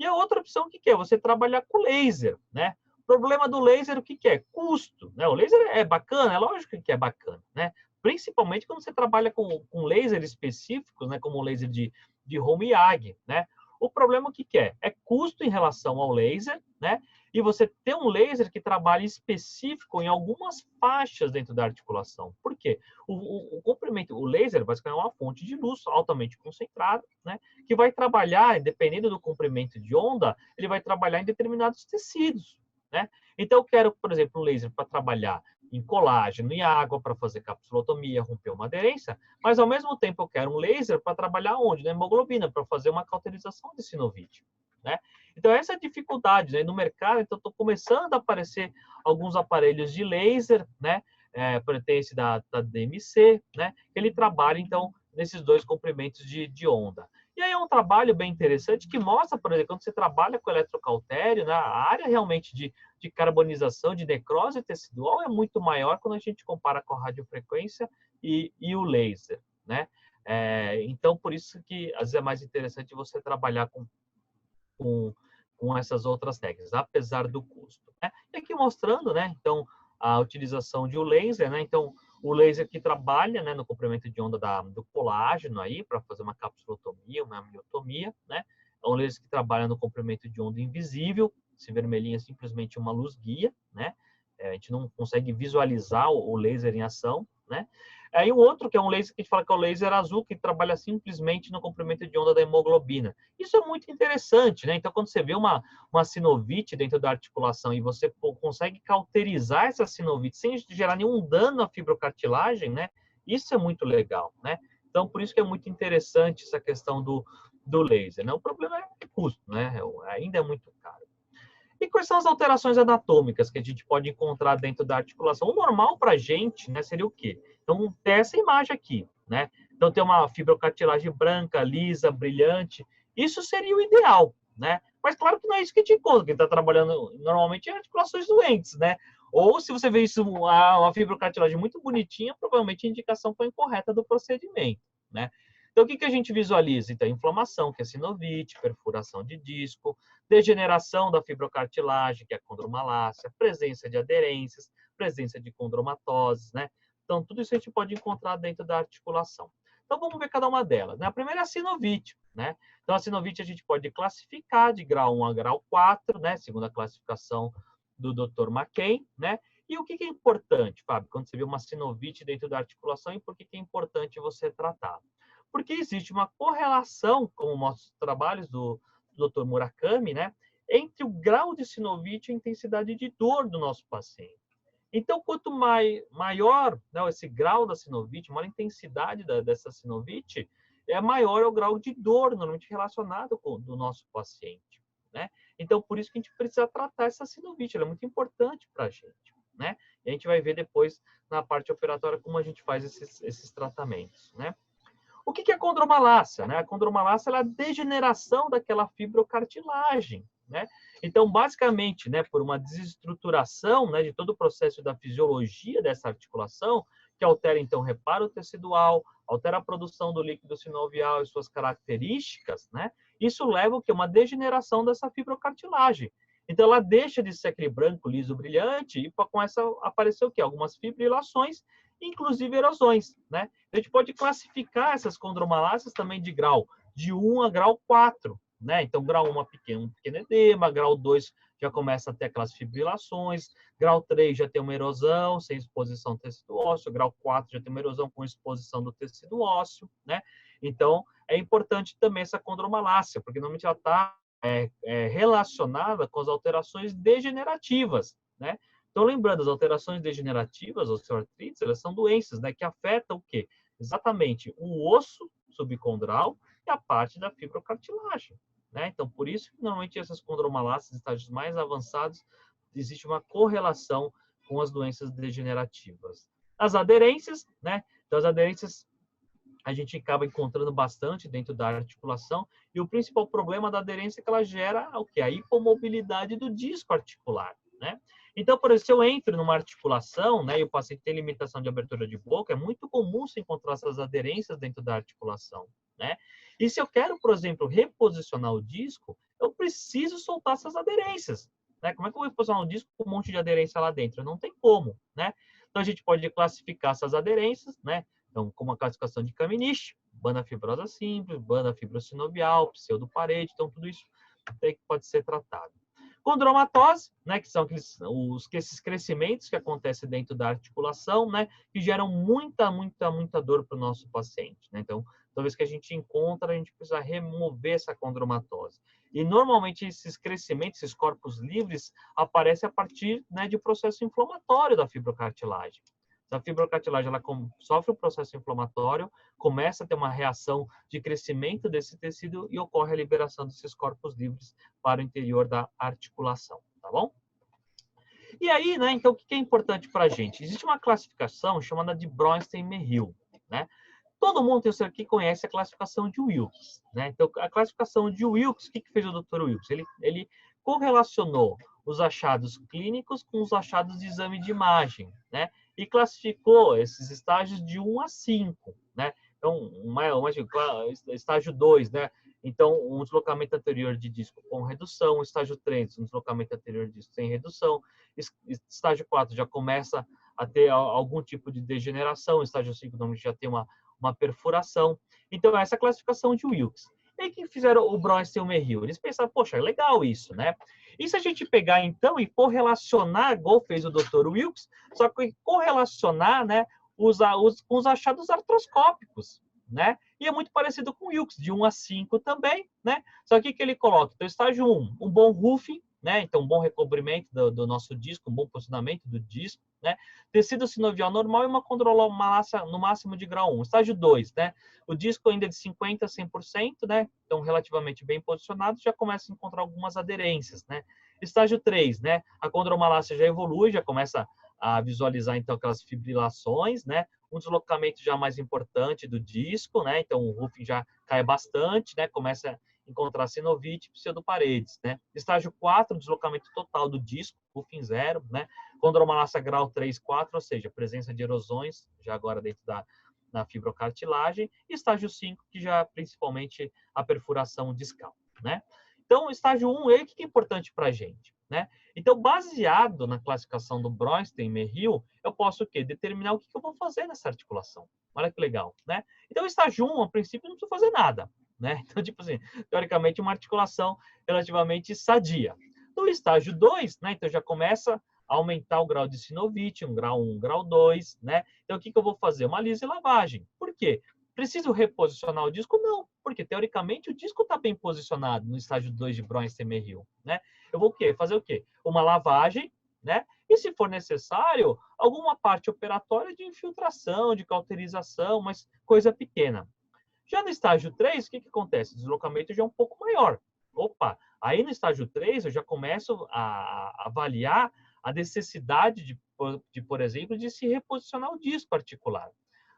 E a outra opção, o que é? Você trabalhar com laser, né? O problema do laser, o que é? Custo, né? O laser é bacana, é lógico que é bacana, né? Principalmente quando você trabalha com laser específicos, né? Como o laser de Home-Yag, né? O problema, o que é? É custo em relação ao laser, né? E você ter um laser que trabalhe específico em algumas faixas dentro da articulação. Por quê? O comprimento, o laser basicamente é uma fonte de luz altamente concentrada, né? Que vai trabalhar, dependendo do comprimento de onda, ele vai trabalhar em determinados tecidos, né? Então, eu quero, por exemplo, um laser para trabalhar em colágeno e água, para fazer capsulotomia, romper uma aderência, mas, ao mesmo tempo, eu quero um laser para trabalhar onde? Na hemoglobina, para fazer uma cauterização de sinovite, né? Então, essa é a dificuldade, né? No mercado, então, estou começando a aparecer alguns aparelhos de laser, né? Tem esse da DMC, né? Que ele trabalha, então, nesses dois comprimentos de onda. E aí é um trabalho bem interessante que mostra, por exemplo, quando você trabalha com eletrocautério, né, a área realmente de carbonização, de necrose tecidual é muito maior quando a gente compara com a radiofrequência e o laser, né? Então, por isso que às vezes é mais interessante você trabalhar com essas outras técnicas, apesar do custo, né? E aqui mostrando, né, então, a utilização de um laser, né? Então, o laser que trabalha, né, no comprimento de onda do colágeno aí, para fazer uma capsulotomia, uma miotomia, né? É um laser que trabalha no comprimento de onda invisível, esse vermelhinho é simplesmente uma luz guia, né? A gente não consegue visualizar o laser em ação, né? Aí o outro, que é um laser que a gente fala que é o laser azul, que trabalha simplesmente no comprimento de onda da hemoglobina. Isso é muito interessante, né? Então, quando você vê uma sinovite dentro da articulação e você consegue cauterizar essa sinovite sem gerar nenhum dano à fibrocartilagem, né? Isso é muito legal, né? Então, por isso que é muito interessante essa questão do laser, né? O problema é custo, né? Ainda é muito caro. E quais são as alterações anatômicas que a gente pode encontrar dentro da articulação? O normal para a gente, né, seria o quê? Então, ter essa imagem aqui, né? Então, ter uma fibrocartilagem branca, lisa, brilhante. Isso seria o ideal, né? Mas, claro que não é isso que a gente encontra. Quem está trabalhando normalmente é articulações doentes, né? Ou, se você vê isso, uma fibrocartilagem muito bonitinha, provavelmente a indicação foi incorreta do procedimento, né? Então, o que a gente visualiza? Então, inflamação, que é sinovite, perfuração de disco, degeneração da fibrocartilagem, que é a condromalácia, presença de aderências, presença de condromatoses, né? Então, tudo isso a gente pode encontrar dentro da articulação. Então, vamos ver cada uma delas, né? A primeira é a sinovite, né? Então, a sinovite a gente pode classificar de grau 1 a grau 4, né? Segundo a classificação do Dr. McKay, né? E o que é importante, Fábio, quando você vê uma sinovite dentro da articulação e por que é importante você tratar? Porque existe uma correlação, como mostram os trabalhos do Dr. Murakami, né, entre o grau de sinovite e a intensidade de dor do nosso paciente. Então, quanto maior, né, esse grau da sinovite, maior a intensidade dessa sinovite, maior é o grau de dor, normalmente relacionado com do nosso paciente, né? Então, por isso que a gente precisa tratar essa sinovite, ela é muito importante para a gente, né? E a gente vai ver depois, na parte operatória, como a gente faz esses tratamentos, né? O que é a condromalácia, né? A condromalácia é a degeneração daquela fibrocartilagem, né? Então, basicamente, né, por uma desestruturação, né, de todo o processo da fisiologia dessa articulação, que altera, então, o reparo tecidual, altera a produção do líquido sinovial e suas características, né? Isso leva a uma degeneração dessa fibrocartilagem. Então, ela deixa de ser aquele branco, liso, brilhante, e começa a aparecer o quê? Algumas fibrilações, inclusive erosões, né? A gente pode classificar essas condromalácias também de grau de 1 a grau 4, né? Então, grau 1 um pequeno edema, grau 2 já começa a ter aquelas fibrilações, grau 3 já tem uma erosão sem exposição do tecido ósseo, grau 4 já tem uma erosão com exposição do tecido ósseo, né? Então, é importante também essa condromalácia, porque normalmente ela está relacionada com as alterações degenerativas, né? Então, lembrando, as alterações degenerativas, osteoartrites, elas são doenças, né, que afetam o quê? Exatamente o osso subcondral e a parte da fibrocartilagem, né? Então, por isso que normalmente essas condromalácias, estágios mais avançados, existe uma correlação com as doenças degenerativas. As aderências, né? Então, as aderências a gente acaba encontrando bastante dentro da articulação, e o principal problema da aderência é que ela gera o quê? A hipomobilidade do disco articular, né? Então, por exemplo, se eu entro numa articulação, né, e o paciente tem limitação de abertura de boca, é muito comum se encontrar essas aderências dentro da articulação, né? E se eu quero, por exemplo, reposicionar o disco, eu preciso soltar essas aderências, né? Como é que eu vou reposicionar o disco com um monte de aderência lá dentro? Não tem como, né? Então, a gente pode classificar essas aderências, né? Então, como a classificação de Kaminisch, banda fibrosa simples, banda fibrosinovial, pseudoparede, então tudo isso pode ser tratado. Condromatose, né, que são esses crescimentos que acontecem dentro da articulação, né, que geram muita dor para o nosso paciente, né? Então, toda vez que a gente encontra, a gente precisa remover essa condromatose. E normalmente esses crescimentos, esses corpos livres, aparecem a partir, né, de processo inflamatório da fibrocartilagem. A fibrocartilagem ela sofre um processo inflamatório, começa a ter uma reação de crescimento desse tecido e ocorre a liberação desses corpos livres para o interior da articulação, tá bom? E aí, né, então, o que é importante para a gente? Existe uma classificação chamada de Bronstein-Merrill, né? Todo mundo que conhece a classificação de Wilks, né? Então, a classificação de Wilks, o que fez o Dr. Wilks? Ele correlacionou os achados clínicos com os achados de exame de imagem, né? E classificou esses estágios de 1 a 5, né? Então, estágio 2, né? Então, um deslocamento anterior de disco com redução, estágio 3, um deslocamento anterior de disco sem redução, estágio 4 já começa a ter algum tipo de degeneração, estágio 5 normalmente já tem uma perfuração. Então, essa é a classificação de Wilks. E aí, que fizeram o Bronstein e o Merrill? Eles pensaram, poxa, legal isso, né? E se a gente pegar, então, e correlacionar, igual fez o Dr. Wilks, só que correlacionar, né, com os achados artroscópicos, né? E é muito parecido com o Wilks, de 1 a 5 também, né? Só que ele coloca, então, estágio 1, um bom roofing, né? Então, um bom recobrimento do nosso disco, um bom posicionamento do disco, né? Tecido sinovial normal e uma condromalácia no máximo de grau 1. Estágio 2, né? O disco ainda é de 50% a 100%, né? Então, relativamente bem posicionado, já começa a encontrar algumas aderências, né? Estágio 3, né? A condromalácia já evolui, já começa a visualizar, então, aquelas fibrilações, né? Um deslocamento já mais importante do disco, né? Então, o roofing já cai bastante, né? Começa a encontrar sinovite e pseudoparedes, né? Estágio 4, deslocamento total do disco, roofing 0, né? Condromalácia grau 3, 4, ou seja, presença de erosões, já agora dentro da fibrocartilagem. E estágio 5, que já principalmente a perfuração discal, né? Então, estágio 1, o que é importante para a gente, né? Então, baseado na classificação do Bronstein e Merrill, eu posso o quê? Determinar o que eu vou fazer nessa articulação. Olha que legal, né? Então, estágio 1, a princípio, não preciso fazer nada, né? Então, tipo assim, teoricamente, uma articulação relativamente sadia. No estágio 2, né? Então, já começa a aumentar o grau de sinovite, um grau 1, grau 2, né? Então, o que eu vou fazer? Uma lise e lavagem. Por quê? Preciso reposicionar o disco? Não, porque teoricamente o disco está bem posicionado no estágio 2 de Bronstein e Merrill, né? Eu vou o quê? Fazer o quê? Uma lavagem, né? E se for necessário, alguma parte operatória de infiltração, de cauterização, mas coisa pequena. Já no estágio 3, o que acontece? O deslocamento já é um pouco maior. Opa, aí no estágio 3 eu já começo a avaliar a necessidade por exemplo, de se reposicionar o disco articular.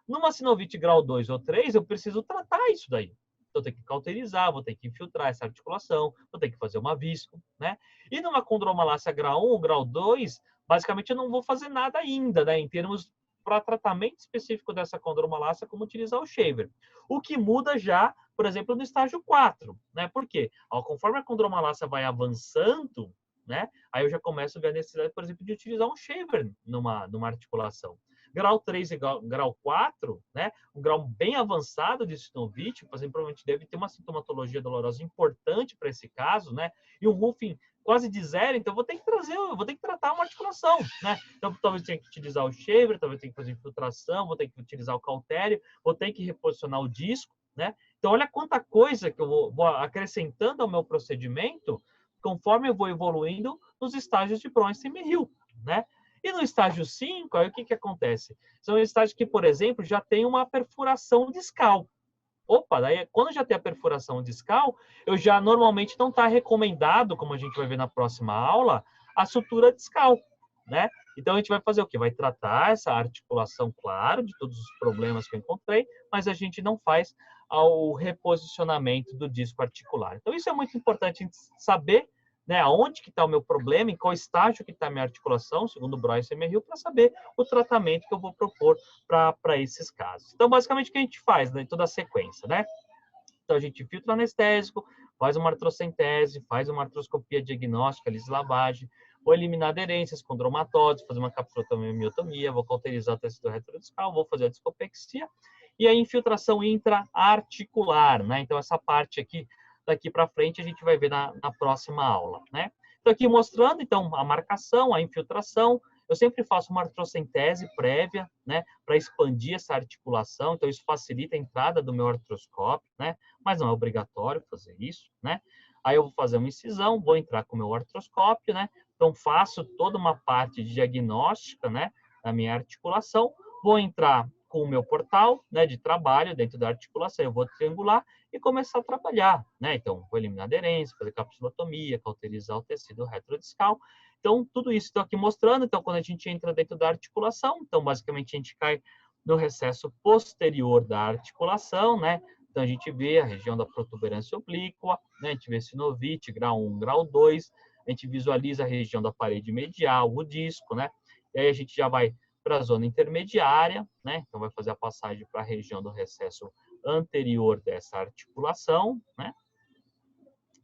Numa sinovite grau 2 ou 3, eu preciso tratar isso daí. Então, eu tenho que cauterizar, vou ter que infiltrar essa articulação, vou ter que fazer uma visco, né? E numa condromalácia grau 1 ou grau 2, basicamente eu não vou fazer nada ainda, né? Em termos para tratamento específico dessa condromalácia, como utilizar o shaver. O que muda já, por exemplo, no estágio 4, né? Por quê? Conforme a condromalácia vai avançando, né? Aí eu já começo a ver a necessidade, por exemplo, de utilizar um shaver numa articulação. Grau 3 e grau 4, né? Um grau bem avançado de sinovite, por exemplo, provavelmente deve ter uma sintomatologia dolorosa importante para esse caso, né? E um roofing quase de zero, então eu vou ter que tratar uma articulação, né? Então, talvez tenha que utilizar o shaver, talvez tenha que fazer infiltração, vou ter que utilizar o cautério, vou ter que reposicionar o disco, né? Então, olha quanta coisa que eu vou acrescentando ao meu procedimento conforme eu vou evoluindo nos estágios de Bronstein e Hill, né? E no estágio 5, aí o que que acontece? São estágios que, por exemplo, já tem uma perfuração discal. Opa, daí quando já tem a perfuração discal, eu já normalmente não está recomendado, como a gente vai ver na próxima aula, a sutura discal, né? Então a gente vai fazer o quê? Vai tratar essa articulação, claro, de todos os problemas que eu encontrei, mas a gente não faz o reposicionamento do disco articular. Então isso é muito importante a gente saber, né, aonde que está o meu problema, em qual estágio que está a minha articulação, segundo o Bronstein e Hill, para saber o tratamento que eu vou propor para esses casos. Então, basicamente, o que a gente faz, né, em toda a sequência, né? Então, a gente filtra anestésico, faz uma artrocentese, faz uma artroscopia diagnóstica, lavagem, vou eliminar aderências, condromatóides, fazer uma capsulotomia, miotomia, vou cauterizar o tecido retrodiscal, vou fazer a discopexia, e a infiltração intra-articular, né? Então, essa parte aqui, daqui para frente, a gente vai ver na próxima aula, né? Então, aqui mostrando, então, a marcação, a infiltração. Eu sempre faço uma artrocentese prévia, né? Para expandir essa articulação. Então, isso facilita a entrada do meu artroscópio, né? Mas não é obrigatório fazer isso, né? Aí eu vou fazer uma incisão, vou entrar com o meu artroscópio, né? Então, faço toda uma parte de diagnóstica, né? Da minha articulação. Vou entrar com o meu portal, né, de trabalho dentro da articulação, eu vou triangular e começar a trabalhar, né? Então, vou eliminar aderência, fazer capsulotomia, cauterizar o tecido retrodiscal. Então, tudo isso estou aqui mostrando. Então, quando a gente entra dentro da articulação, então, basicamente, a gente cai no recesso posterior da articulação, né? Então, a gente vê a região da protuberância oblíqua, né? A gente vê sinovite, grau 1, grau 2, a gente visualiza a região da parede medial, o disco, né? E aí a gente já vai para a zona intermediária, né? Então, vai fazer a passagem para a região do recesso anterior dessa articulação, né?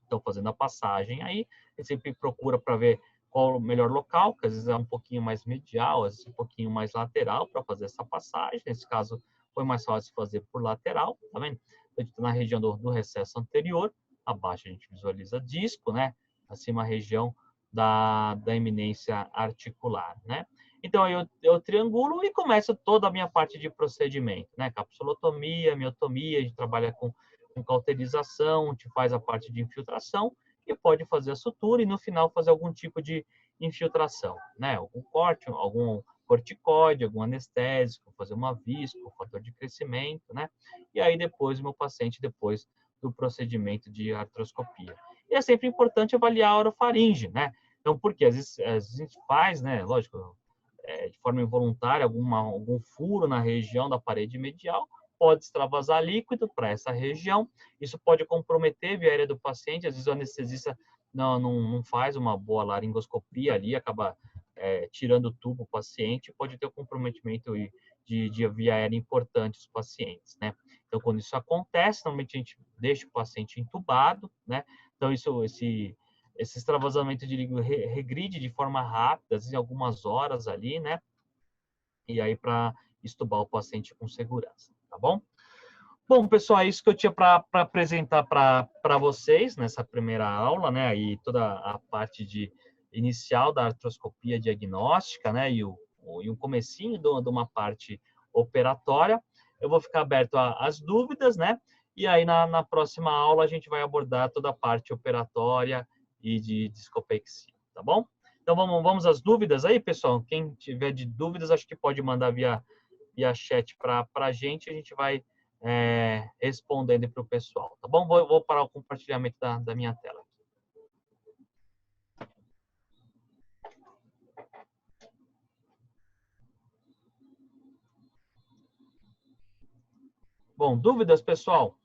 Então, fazendo a passagem aí, a gente sempre procura para ver qual o melhor local, que às vezes é um pouquinho mais medial, às vezes um pouquinho mais lateral para fazer essa passagem. Nesse caso, foi mais fácil fazer por lateral, tá vendo? A gente está na região do recesso anterior, abaixo a gente visualiza disco, né? Acima a região da eminência articular, né? Então, eu triangulo e começo toda a minha parte de procedimento, né? Capsulotomia, miotomia, a gente trabalha com cauterização, a gente faz a parte de infiltração e pode fazer a sutura e no final fazer algum tipo de infiltração, né? Algum corte, algum corticoide, algum anestésico, fazer uma visco, fator de crescimento, né? E aí depois o meu paciente, depois do procedimento de artroscopia. E é sempre importante avaliar a orofaringe, né? Então, porque às vezes a gente faz, né? Lógico, de forma involuntária, algum furo na região da parede medial, pode extravasar líquido para essa região. Isso pode comprometer a via aérea do paciente. Às vezes o anestesista não faz uma boa laringoscopia ali, acaba tirando o tubo do paciente, pode ter um comprometimento de via aérea importante os pacientes, né? Então, quando isso acontece, normalmente a gente deixa o paciente entubado, né? Então, esse extravasamento de líquido regride de forma rápida, às vezes em algumas horas ali, né? E aí para estubar o paciente com segurança, tá bom? Bom, pessoal, é isso que eu tinha para apresentar para vocês nessa primeira aula, né? Aí toda a parte inicial da artroscopia diagnóstica, né? E um comecinho de uma parte operatória. Eu vou ficar aberto às dúvidas, né? E aí na próxima aula a gente vai abordar toda a parte operatória e de discopexia, tá bom? Então vamos às dúvidas aí, pessoal. Quem tiver de dúvidas, acho que pode mandar via chat para a gente vai respondendo para o pessoal, tá bom? Vou parar o compartilhamento da minha tela. Bom, dúvidas, pessoal?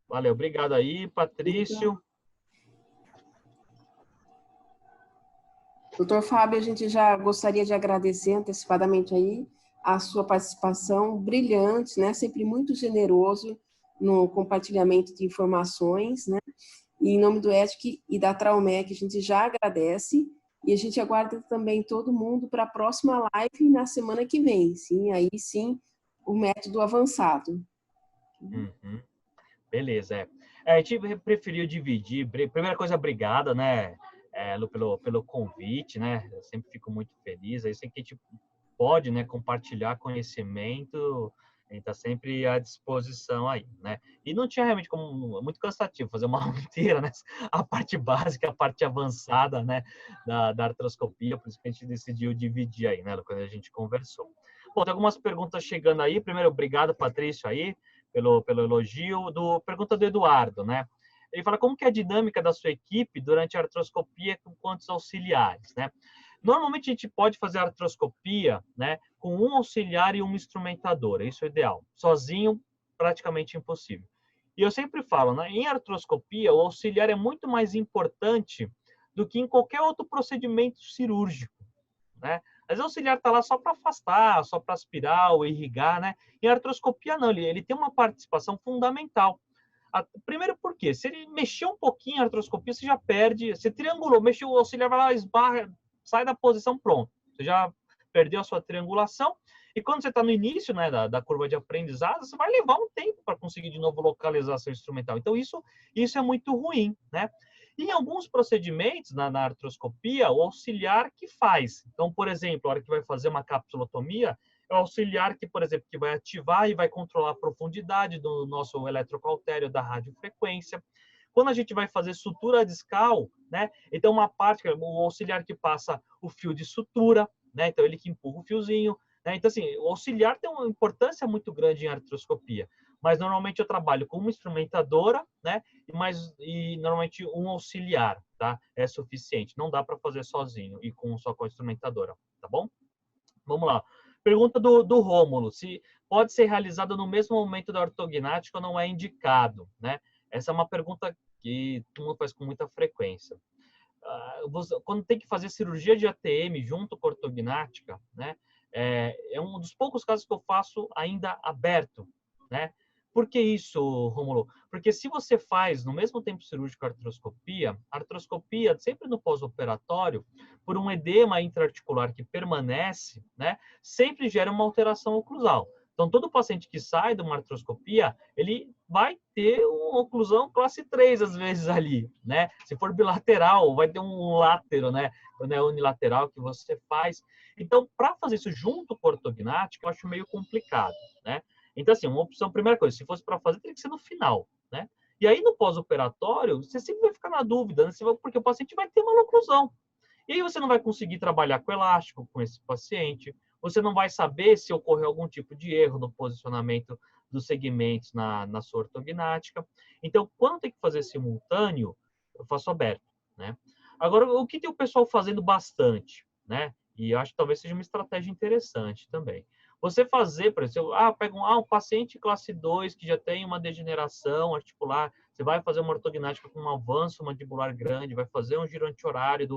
Valeu, obrigado aí, Patrício. Doutor Fábio, a gente já gostaria de agradecer antecipadamente aí a sua participação brilhante, né? Sempre muito generoso no compartilhamento de informações, né? E em nome do ETIC e da Traumec, a gente já agradece E a gente aguarda também todo mundo para a próxima live na semana que vem, sim, aí sim, o método avançado. Uhum. Beleza, a gente preferiu dividir. Primeira coisa, obrigado, né, Lu, pelo convite, né? Eu sempre fico muito feliz. Aí sei que a gente pode, né, compartilhar conhecimento, a gente está sempre à disposição aí, né? E não tinha realmente como, muito cansativo fazer uma aula inteira, né? A parte básica, a parte avançada, né, da artroscopia, por isso que a gente decidiu dividir aí, né, Lu, quando a gente conversou. Bom, tem algumas perguntas chegando aí. Primeiro, obrigado, Patrício, aí, pelo elogio. Pergunta do Eduardo, né? Ele fala como que é a dinâmica da sua equipe durante a artroscopia com quantos auxiliares, né? Normalmente a gente pode fazer a artroscopia, né, com um auxiliar e uma instrumentadora, isso é ideal. Sozinho, praticamente impossível. E eu sempre falo, né, em artroscopia, o auxiliar é muito mais importante do que em qualquer outro procedimento cirúrgico, né? Às vezes o auxiliar está lá só para afastar, só para aspirar ou irrigar, né? Em artroscopia, não, ele tem uma participação fundamental. Primeiro porque, se ele mexer um pouquinho a artroscopia, você já perde. Você triangulou, mexeu, o auxiliar vai lá, esbarra, sai da posição, pronto. Você já perdeu a sua triangulação. E quando você está no início, né, da curva de aprendizado, você vai levar um tempo para conseguir de novo localizar seu instrumental. Então, isso é muito ruim, né? E em alguns procedimentos, na artroscopia, o auxiliar que faz. Então, por exemplo, a hora que vai fazer uma capsulotomia, é o auxiliar que, por exemplo, que vai ativar e vai controlar a profundidade do nosso eletrocautério da radiofrequência. Quando a gente vai fazer sutura discal, né? Então, uma parte, o auxiliar que passa o fio de sutura, né? Então, ele que empurra o fiozinho, né? Então, assim, o auxiliar tem uma importância muito grande em artroscopia. Mas, normalmente, eu trabalho com uma instrumentadora, né? E normalmente, um auxiliar, tá? É suficiente. Não dá para fazer sozinho e só com a instrumentadora, tá bom? Vamos lá. Pergunta do Rômulo, se pode ser realizada no mesmo momento da ortognática ou não é indicado, né? Essa é uma pergunta que todo mundo faz com muita frequência. Quando tem que fazer cirurgia de ATM junto com a ortognática, né? É um dos poucos casos que eu faço ainda aberto, né? Por que isso, Rômulo? Porque se você faz no mesmo tempo cirúrgico a artroscopia sempre no pós-operatório, por um edema intraarticular que permanece, né, sempre gera uma alteração oclusal. Então, todo paciente que sai de uma artroscopia, ele vai ter uma oclusão classe 3, às vezes, ali, né? Se for bilateral, vai ter um látero, né? Quando é unilateral que você faz. Então, para fazer isso junto com a ortognática, eu acho meio complicado, né? Então, assim, uma opção, primeira coisa, se fosse para fazer, teria que ser no final, né? E aí, no pós-operatório, você sempre vai ficar na dúvida, né? Porque o paciente vai ter uma oclusão. E aí você não vai conseguir trabalhar com elástico com esse paciente, você não vai saber se ocorreu algum tipo de erro no posicionamento dos segmentos na sua ortognática. Então, quando tem que fazer simultâneo, eu faço aberto, né? Agora, o que tem o pessoal fazendo bastante, né? E eu acho que talvez seja uma estratégia interessante também. Você fazer, por exemplo, pega um paciente classe 2 que já tem uma degeneração articular, você vai fazer uma ortognática com um avanço mandibular grande, vai fazer um giro anti-horário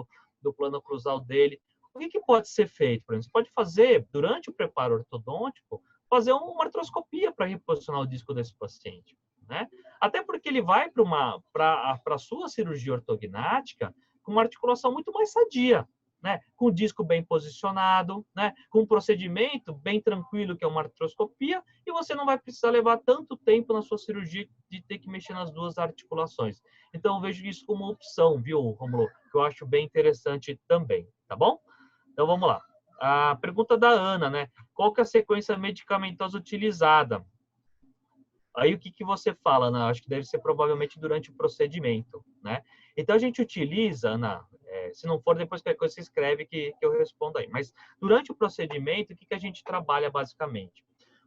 do plano oclusal dele. O que pode ser feito? Por exemplo, você pode fazer, durante o preparo ortodôntico, fazer uma artroscopia para reposicionar o disco desse paciente, né? Até porque ele vai para a sua cirurgia ortognática com uma articulação muito mais sadia, né? Com o disco bem posicionado, né? Com um procedimento bem tranquilo, que é uma artroscopia, e você não vai precisar levar tanto tempo na sua cirurgia de ter que mexer nas duas articulações. Então, eu vejo isso como uma opção, viu, Romulo? Que eu acho bem interessante também, tá bom? Então, vamos lá. A pergunta da Ana, né? Qual que é a sequência medicamentosa utilizada? Aí, o que você fala, né? Acho que deve ser provavelmente durante o procedimento, né? Então, a gente utiliza, Ana, se não for, depois qualquer coisa você escreve que eu respondo aí. Mas, durante o procedimento, o que a gente trabalha, basicamente?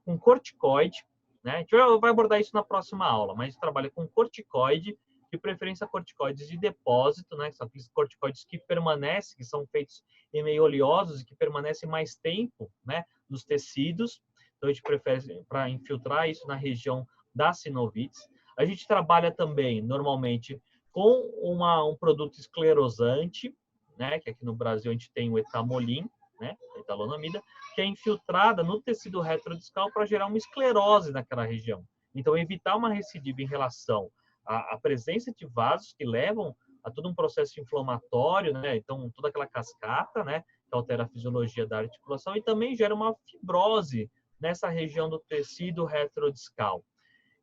Um corticoide, né? A gente vai abordar isso na próxima aula, mas a gente trabalha com corticoide, de preferência corticoides de depósito, né? Que são aqueles corticoides que permanecem, que são feitos em meio oleosos e que permanecem mais tempo, né? Nos tecidos. Então, a gente prefere para infiltrar isso na região das sinovites. A gente trabalha também, normalmente, com um produto esclerosante, né? Que aqui no Brasil a gente tem o etamolin, né? A etalonamida, que é infiltrada no tecido retrodiscal para gerar uma esclerose naquela região. Então, evitar uma recidiva em relação à presença de vasos que levam há todo um processo inflamatório, né? Então, toda aquela cascata, né? Que altera a fisiologia da articulação e também gera uma fibrose nessa região do tecido retrodiscal.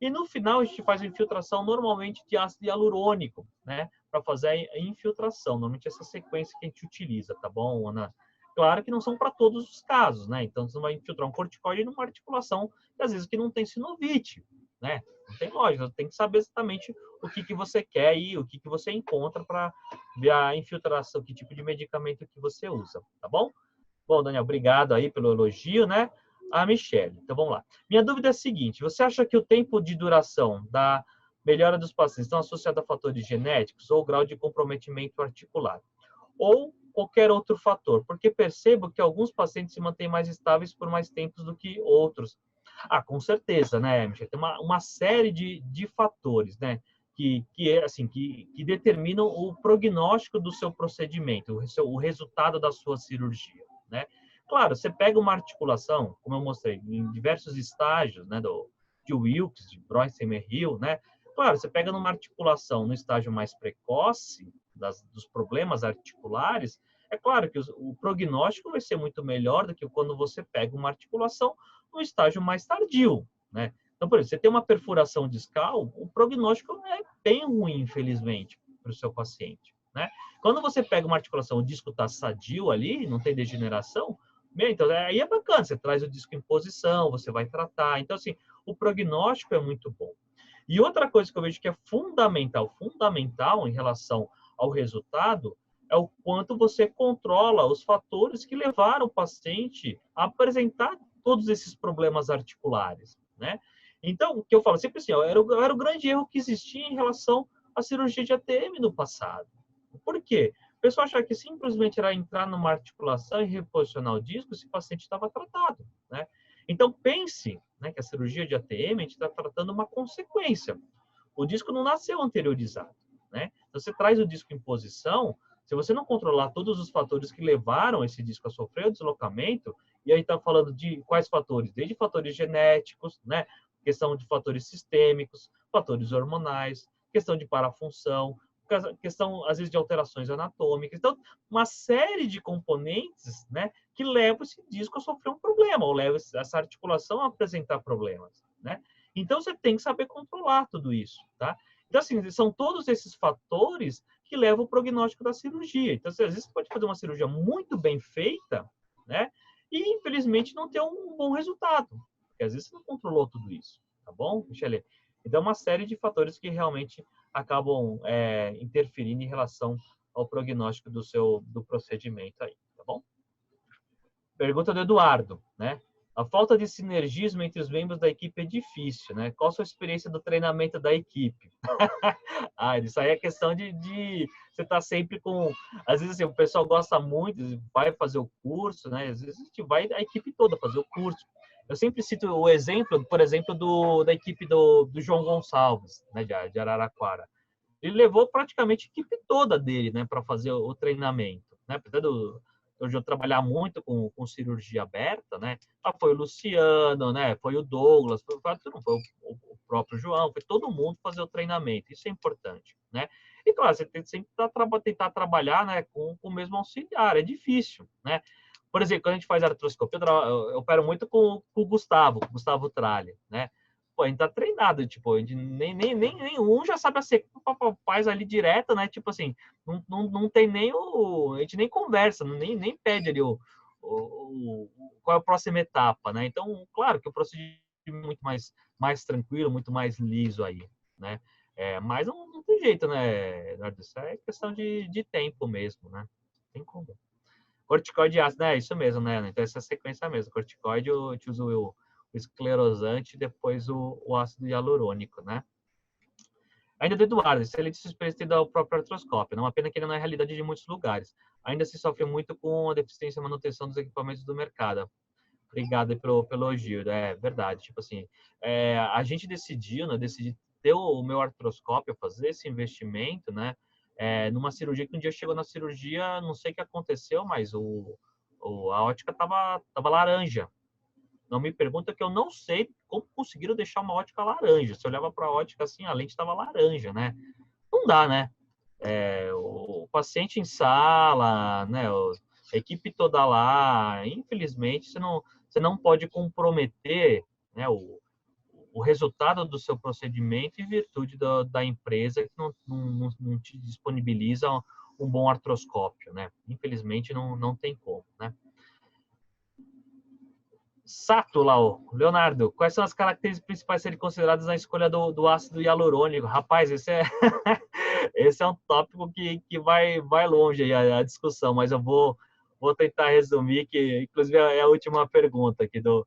E no final, a gente faz a infiltração normalmente de ácido hialurônico, né? Para fazer a infiltração. Normalmente essa sequência que a gente utiliza, tá bom, Ana? Claro que não são para todos os casos, né? Então, você vai infiltrar um corticoide numa articulação, que às vezes que não tem sinovite, né? Não tem lógica, você tem que saber exatamente o que você quer e o que você encontra para ver a infiltração, que tipo de medicamento que você usa, tá bom? Bom, Daniel, obrigado aí pelo elogio, né? A Michelle. Então, vamos lá. Minha dúvida é a seguinte, você acha que o tempo de duração da melhora dos pacientes estão associado a fatores genéticos ou grau de comprometimento articular? Ou qualquer outro fator? Porque percebo que alguns pacientes se mantêm mais estáveis por mais tempo do que outros. Ah, com certeza, né, Michelle? Tem uma série de fatores, né? Que determinam o prognóstico do seu procedimento, o resultado da sua cirurgia, né? Claro, você pega uma articulação, como eu mostrei, em diversos estágios, né, de Wilks, de Broyce-Hill, né? Claro, você pega numa articulação no estágio mais precoce dos problemas articulares, é claro que o prognóstico vai ser muito melhor do que quando você pega uma articulação no estágio mais tardio, né? Então, por exemplo, você tem uma perfuração discal, o prognóstico é bem ruim, infelizmente, para o seu paciente, né? Quando você pega uma articulação, o disco está sadio ali, não tem degeneração, então aí é bacana, você traz o disco em posição, você vai tratar. Então, assim, o prognóstico é muito bom. E outra coisa que eu vejo que é fundamental em relação ao resultado, é o quanto você controla os fatores que levaram o paciente a apresentar todos esses problemas articulares, né? Então, o que eu falo sempre assim, ó, era o grande erro que existia em relação à cirurgia de ATM no passado. Por quê? O pessoal achava que simplesmente era entrar numa articulação e reposicionar o disco se o paciente estava tratado, né? Então, pense, né, que a cirurgia de ATM, a gente está tratando uma consequência. O disco não nasceu anteriorizado, né? Então, você traz o disco em posição, se você não controlar todos os fatores que levaram esse disco a sofrer o deslocamento, e aí está falando de quais fatores? Desde fatores genéticos, né? Questão de fatores sistêmicos, fatores hormonais, questão de parafunção, questão, às vezes, de alterações anatômicas. Então, uma série de componentes, né, que levam esse disco a sofrer um problema, ou levam essa articulação a apresentar problemas, né? Então, você tem que saber controlar tudo isso, tá? Então, assim, são todos esses fatores que levam o prognóstico da cirurgia. Então, às vezes, você pode fazer uma cirurgia muito bem feita, né? E, infelizmente, não ter um bom resultado. Porque, às vezes, você não controlou tudo isso, tá bom, Michele? Então, é uma série de fatores que realmente acabam interferindo em relação ao prognóstico do procedimento aí, tá bom? Pergunta do Eduardo, né? A falta de sinergismo entre os membros da equipe é difícil, né? Qual a sua experiência do treinamento da equipe? Isso aí é questão de você estar sempre com... Às vezes, assim, o pessoal gosta muito, vai fazer o curso, né? Às vezes a gente vai a equipe toda fazer o curso. Eu sempre cito o exemplo, por exemplo, da equipe do João Gonçalves, né? De Araraquara. Ele levou praticamente a equipe toda dele, né? Para fazer o treinamento, né? Apesar de eu trabalhar muito com cirurgia aberta, né? Foi o Luciano, né? Foi o Douglas, foi o próprio João, foi todo mundo fazer o treinamento. Isso é importante, né? E claro, você tem que sempre tentar trabalhar, né, com o mesmo auxiliar. É difícil, né? Por exemplo, quando a gente faz artroscopia, eu opero muito com o Gustavo Tralli, né? Pô, a gente tá treinado, tipo, a gente nem um já sabe a sequência, faz ali direto, né? Tipo assim, não tem nem a gente nem conversa, nem pede ali qual é a próxima etapa, né? Então, claro que o procedimento é muito mais tranquilo, muito mais liso aí, né? Mas não tem jeito, né, Eduardo? Isso é questão de tempo mesmo, né? Tem como. Corticoide ácido, né? Isso mesmo, né? Então, essa sequência mesmo. Corticoide, eu te uso o esclerosante e depois o ácido hialurônico, né? Ainda do Eduardo, excelente sua experiência da própria artroscópio. Não é uma pena que ele não é realidade de muitos lugares. Ainda se sofre muito com a deficiência e manutenção dos equipamentos do mercado. Obrigado pelo elogio. É verdade. Tipo assim, a gente decidiu, né? Decidi ter o meu artroscópio, fazer esse investimento, né? Numa cirurgia que um dia chegou na cirurgia, não sei o que aconteceu, mas a ótica tava laranja. Não me pergunta que eu não sei como conseguiram deixar uma ótica laranja. Se eu olhava para a ótica assim, a lente estava laranja, né? Não dá, né? o paciente em sala, né, a equipe toda lá, infelizmente, você não pode comprometer, né, o resultado do seu procedimento em virtude da empresa que não te disponibiliza um bom artroscópio, né? Infelizmente, não tem como, né? Sato, Lau. Leonardo, quais são as características principais a serem consideradas na escolha do ácido hialurônico? Rapaz, esse é um tópico que vai longe aí a discussão, mas eu vou tentar resumir, que inclusive é a última pergunta aqui do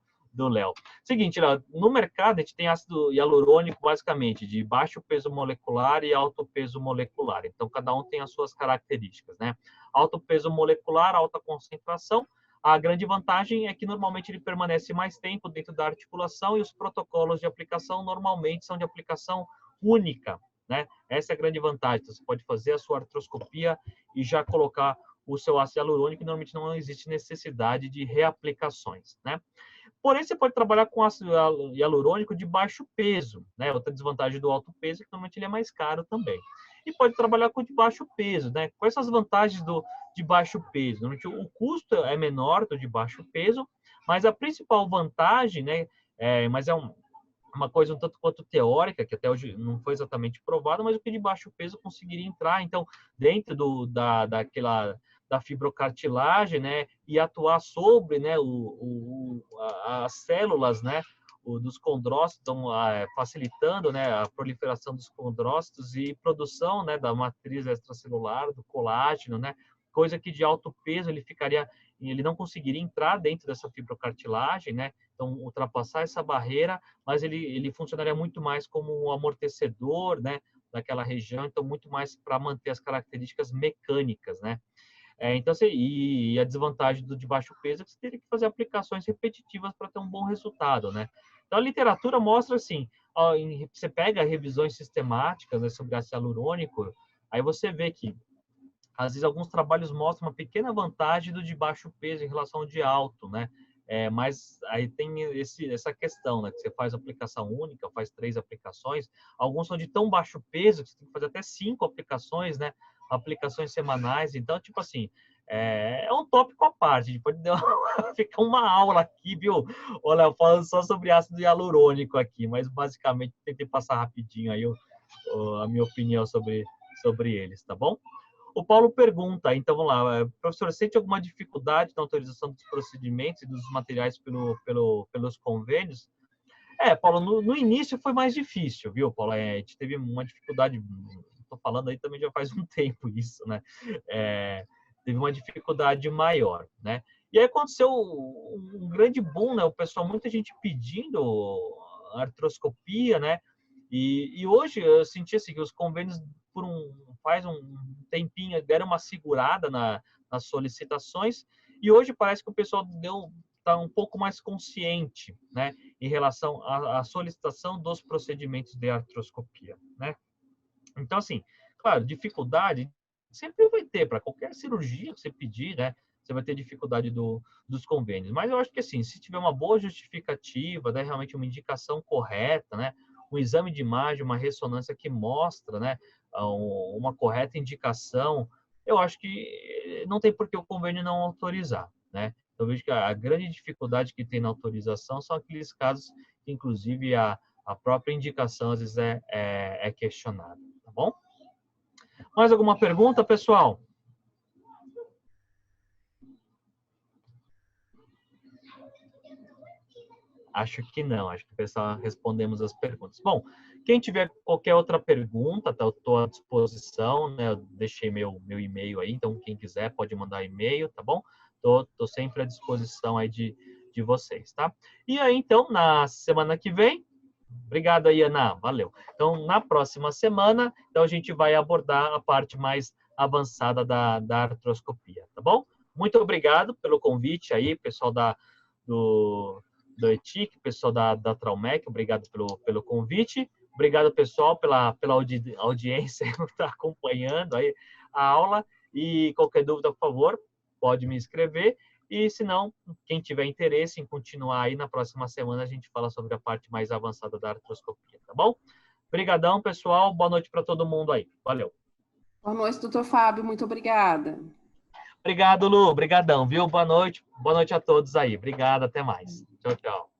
Léo. Seguinte, Léo, no mercado a gente tem ácido hialurônico basicamente de baixo peso molecular e alto peso molecular. Então, cada um tem as suas características, né? Alto peso molecular, alta concentração. A grande vantagem é que normalmente ele permanece mais tempo dentro da articulação e os protocolos de aplicação normalmente são de aplicação única, né? Essa é a grande vantagem. Então, você pode fazer a sua artroscopia e já colocar o seu ácido hialurônico, e normalmente não existe necessidade de reaplicações, né? Porém, você pode trabalhar com ácido hialurônico de baixo peso, né? Outra desvantagem do alto peso é que normalmente ele é mais caro também. E pode trabalhar com de baixo peso, né? Quais são as vantagens de baixo peso? Normalmente o custo é menor do de baixo peso, mas a principal vantagem, né? Mas uma coisa um tanto quanto teórica, que até hoje não foi exatamente provada, mas o que de baixo peso conseguiria entrar, então, dentro da fibrocartilagem, né, e atuar sobre, né, as células, né, dos condrócitos, então, facilitando, né, a proliferação dos condrócitos e produção, né, da matriz extracelular, do colágeno, né, coisa que de alto peso ele não conseguiria entrar dentro dessa fibrocartilagem, né, então ultrapassar essa barreira, mas ele funcionaria muito mais como um amortecedor, né, daquela região, então muito mais para manter as características mecânicas, né. Então, e a desvantagem do de baixo peso é que você teria que fazer aplicações repetitivas para ter um bom resultado, né? Então, a literatura mostra assim, você pega revisões sistemáticas, né, sobre ácido hialurônico, aí você vê que, às vezes, alguns trabalhos mostram uma pequena vantagem do de baixo peso em relação ao de alto, né? Mas aí tem essa questão, né? Que você faz aplicação única, faz 3 aplicações. Alguns são de tão baixo peso que você tem que fazer até 5 aplicações, né? Aplicações semanais. Então, tipo assim, é um tópico à parte. A gente pode ficar uma aula aqui, viu? Olha, falando só sobre ácido hialurônico aqui, mas basicamente tentei passar rapidinho aí a minha opinião sobre eles, tá bom? O Paulo pergunta, então vamos lá, professor, sente alguma dificuldade na autorização dos procedimentos e dos materiais pelos convênios? Paulo, no início foi mais difícil, viu, Paulo? A gente teve uma dificuldade, estou falando aí também já faz um tempo isso, né? Teve uma dificuldade maior, né? E aí aconteceu um grande boom, né? O pessoal, muita gente pedindo artroscopia, né? E hoje eu senti assim, que os convênios, faz um tempinho, deram uma segurada nas solicitações, e hoje parece que o pessoal está um pouco mais consciente, né, em relação à solicitação dos procedimentos de artroscopia, né? Então, assim, claro, dificuldade sempre vai ter, para qualquer cirurgia que você pedir, né, você vai ter dificuldade dos convênios. Mas eu acho que, assim, se tiver uma boa justificativa, né, realmente uma indicação correta, né, um exame de imagem, uma ressonância que mostra, né, uma correta indicação, eu acho que não tem por que o convênio não autorizar, né? Eu vejo que a grande dificuldade que tem na autorização são aqueles casos que, inclusive, a própria indicação às vezes é questionada, tá bom? Mais alguma pergunta, pessoal? Acho que não, acho que o pessoal respondemos as perguntas. Bom, quem tiver qualquer outra pergunta, tá, eu estou à disposição, né? Eu deixei meu e-mail aí, então quem quiser pode mandar e-mail, tá bom? Tô sempre à disposição aí de vocês, tá? E aí, então, na semana que vem, obrigado aí, Ana, valeu. Então, na próxima semana, então a gente vai abordar a parte mais avançada da artroscopia, tá bom? Muito obrigado pelo convite aí, pessoal do ETIC, pessoal da Traumec, obrigado pelo convite. Obrigado, pessoal, pela audiência que está acompanhando aí a aula. E qualquer dúvida, por favor, pode me escrever. E, se não, quem tiver interesse em continuar aí, na próxima semana a gente fala sobre a parte mais avançada da artroscopia, tá bom? Obrigadão, pessoal. Boa noite para todo mundo aí. Valeu. Boa noite, doutor Fábio. Muito obrigada. Obrigado, Lu. Obrigadão, viu? Boa noite. Boa noite a todos aí. Obrigado, até mais. Tchau, tchau.